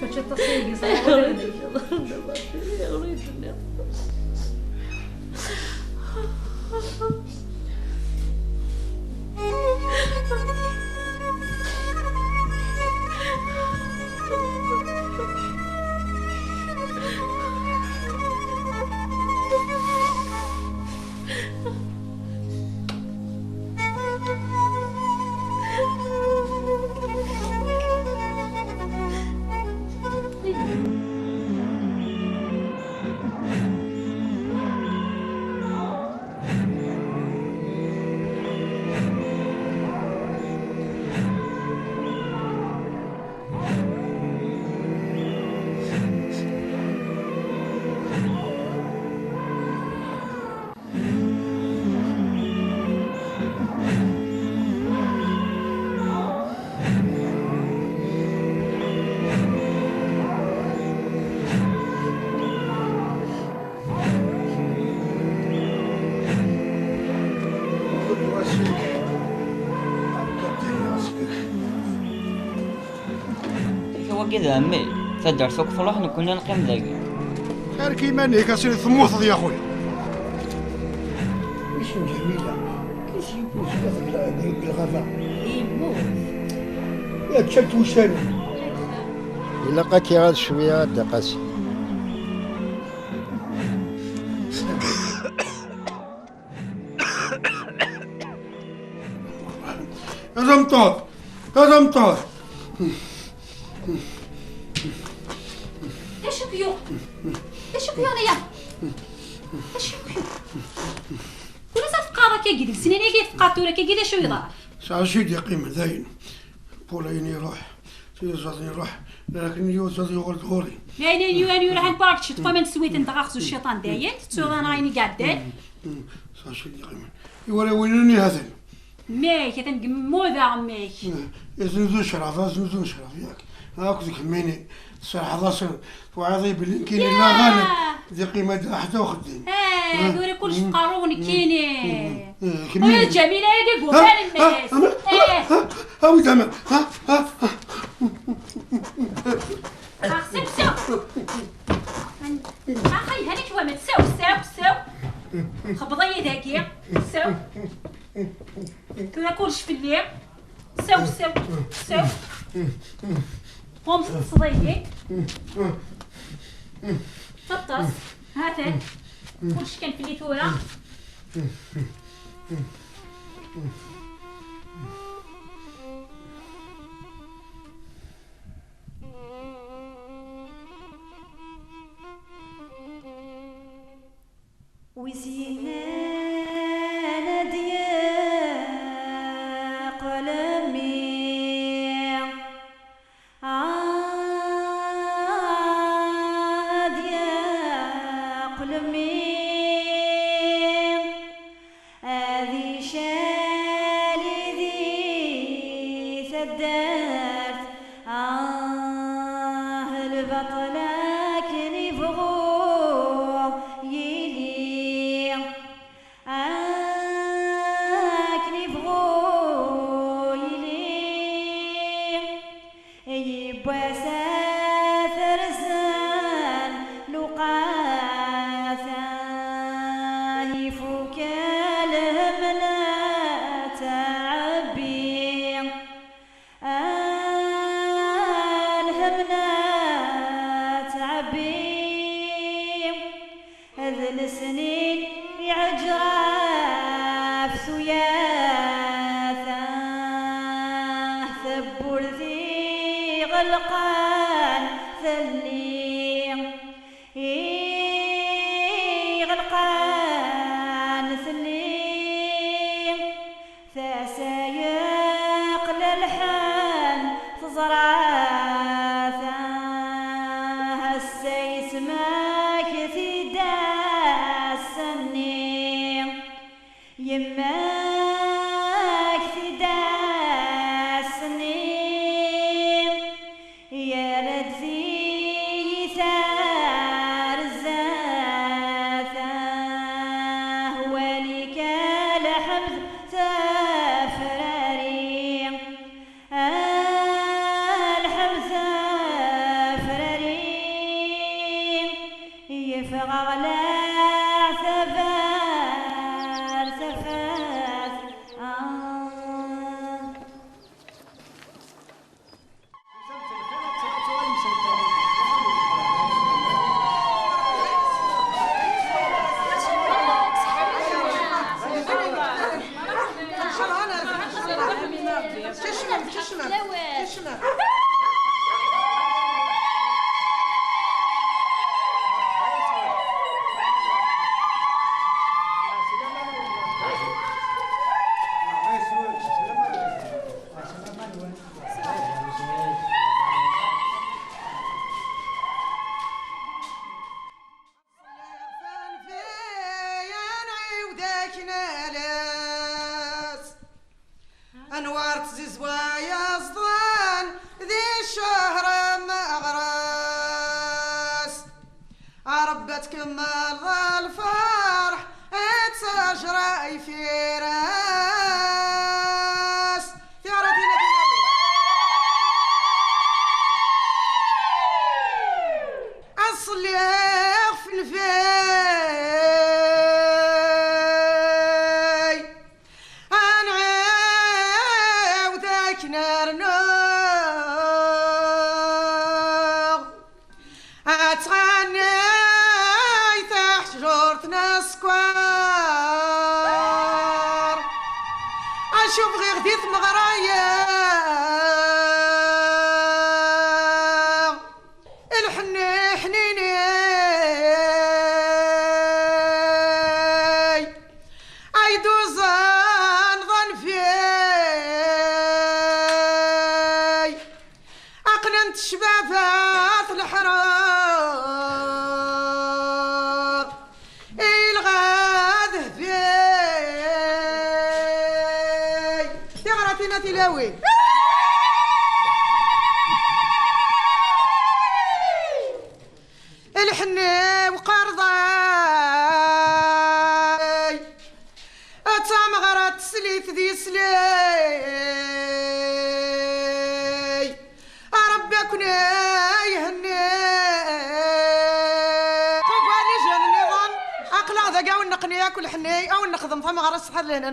H: باش تصيقي
J: كذا امي تدر سوق فلاح كنا نقيم ذاكي
C: خير كيما هيك اصير ثموث يا خويا
U: شنو جميله كيش يبوس هذاك الغفا
B: يموت
U: يا تشلت وشانو
K: الا قاكي غاد شويه غدا قاسي
C: هذا مطور هذا مطور
D: ايش بيو ايش بيو انا يا ايش بيو ولا صفقه كي قيد سنين كي فقاتوره كي قيد شو يضار
C: ساشيد يا قيمه زين بوليني روح تيزاتني روح لكن يوزاتي غلط غوري
D: يعني يواني راح نبارك شي طفا من سويت انت غاخذ الشيطان دايت تسوغ انا عيني قاعدين
C: ساشيد يا قيمه يوري وينني هذا
D: ميك تنقمو ذا ميك
C: يزنزو شرف يزنزو شرف ياك هاك ذيك ميني صراحه ضاسر وعاضي بلي كاين لا غالب ذي قيمه حتى وخدين
D: دوري كلش قارون كيني ويا جميله يا قوبان الناس
C: ها ودام ها
D: اخسر سو اخي هانيك وما سو خبضي ذاكي سو كلش في الليل سو قوم صديقي فطس هاتك كلش كان في الليتورة وزينة نادية قلمي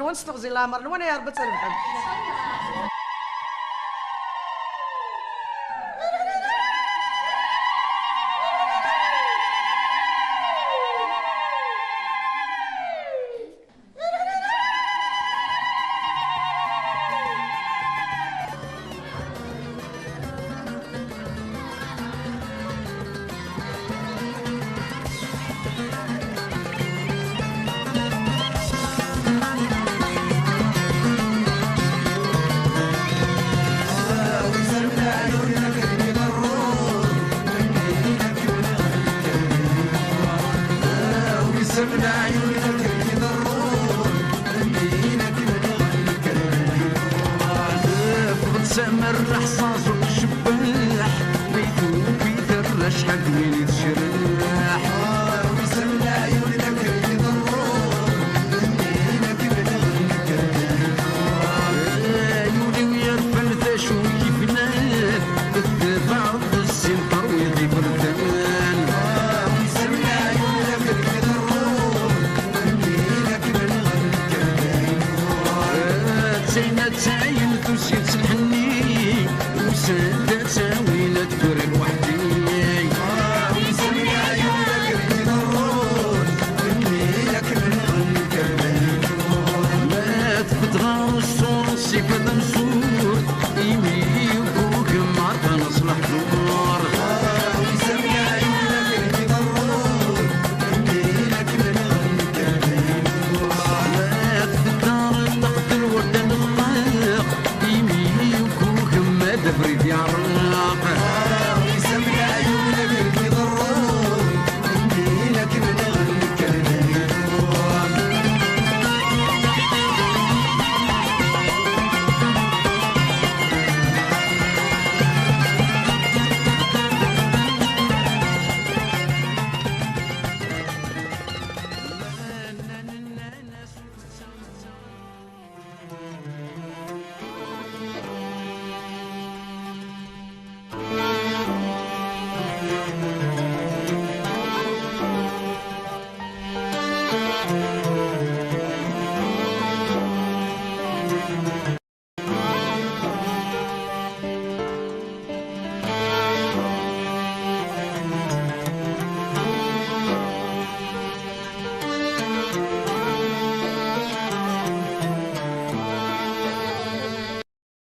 A: ونستغزي الامر وانا يا رب تسلم
O: سمنا عيونك يضرون مينك اللي غير كلامي فضل سمر الحصاص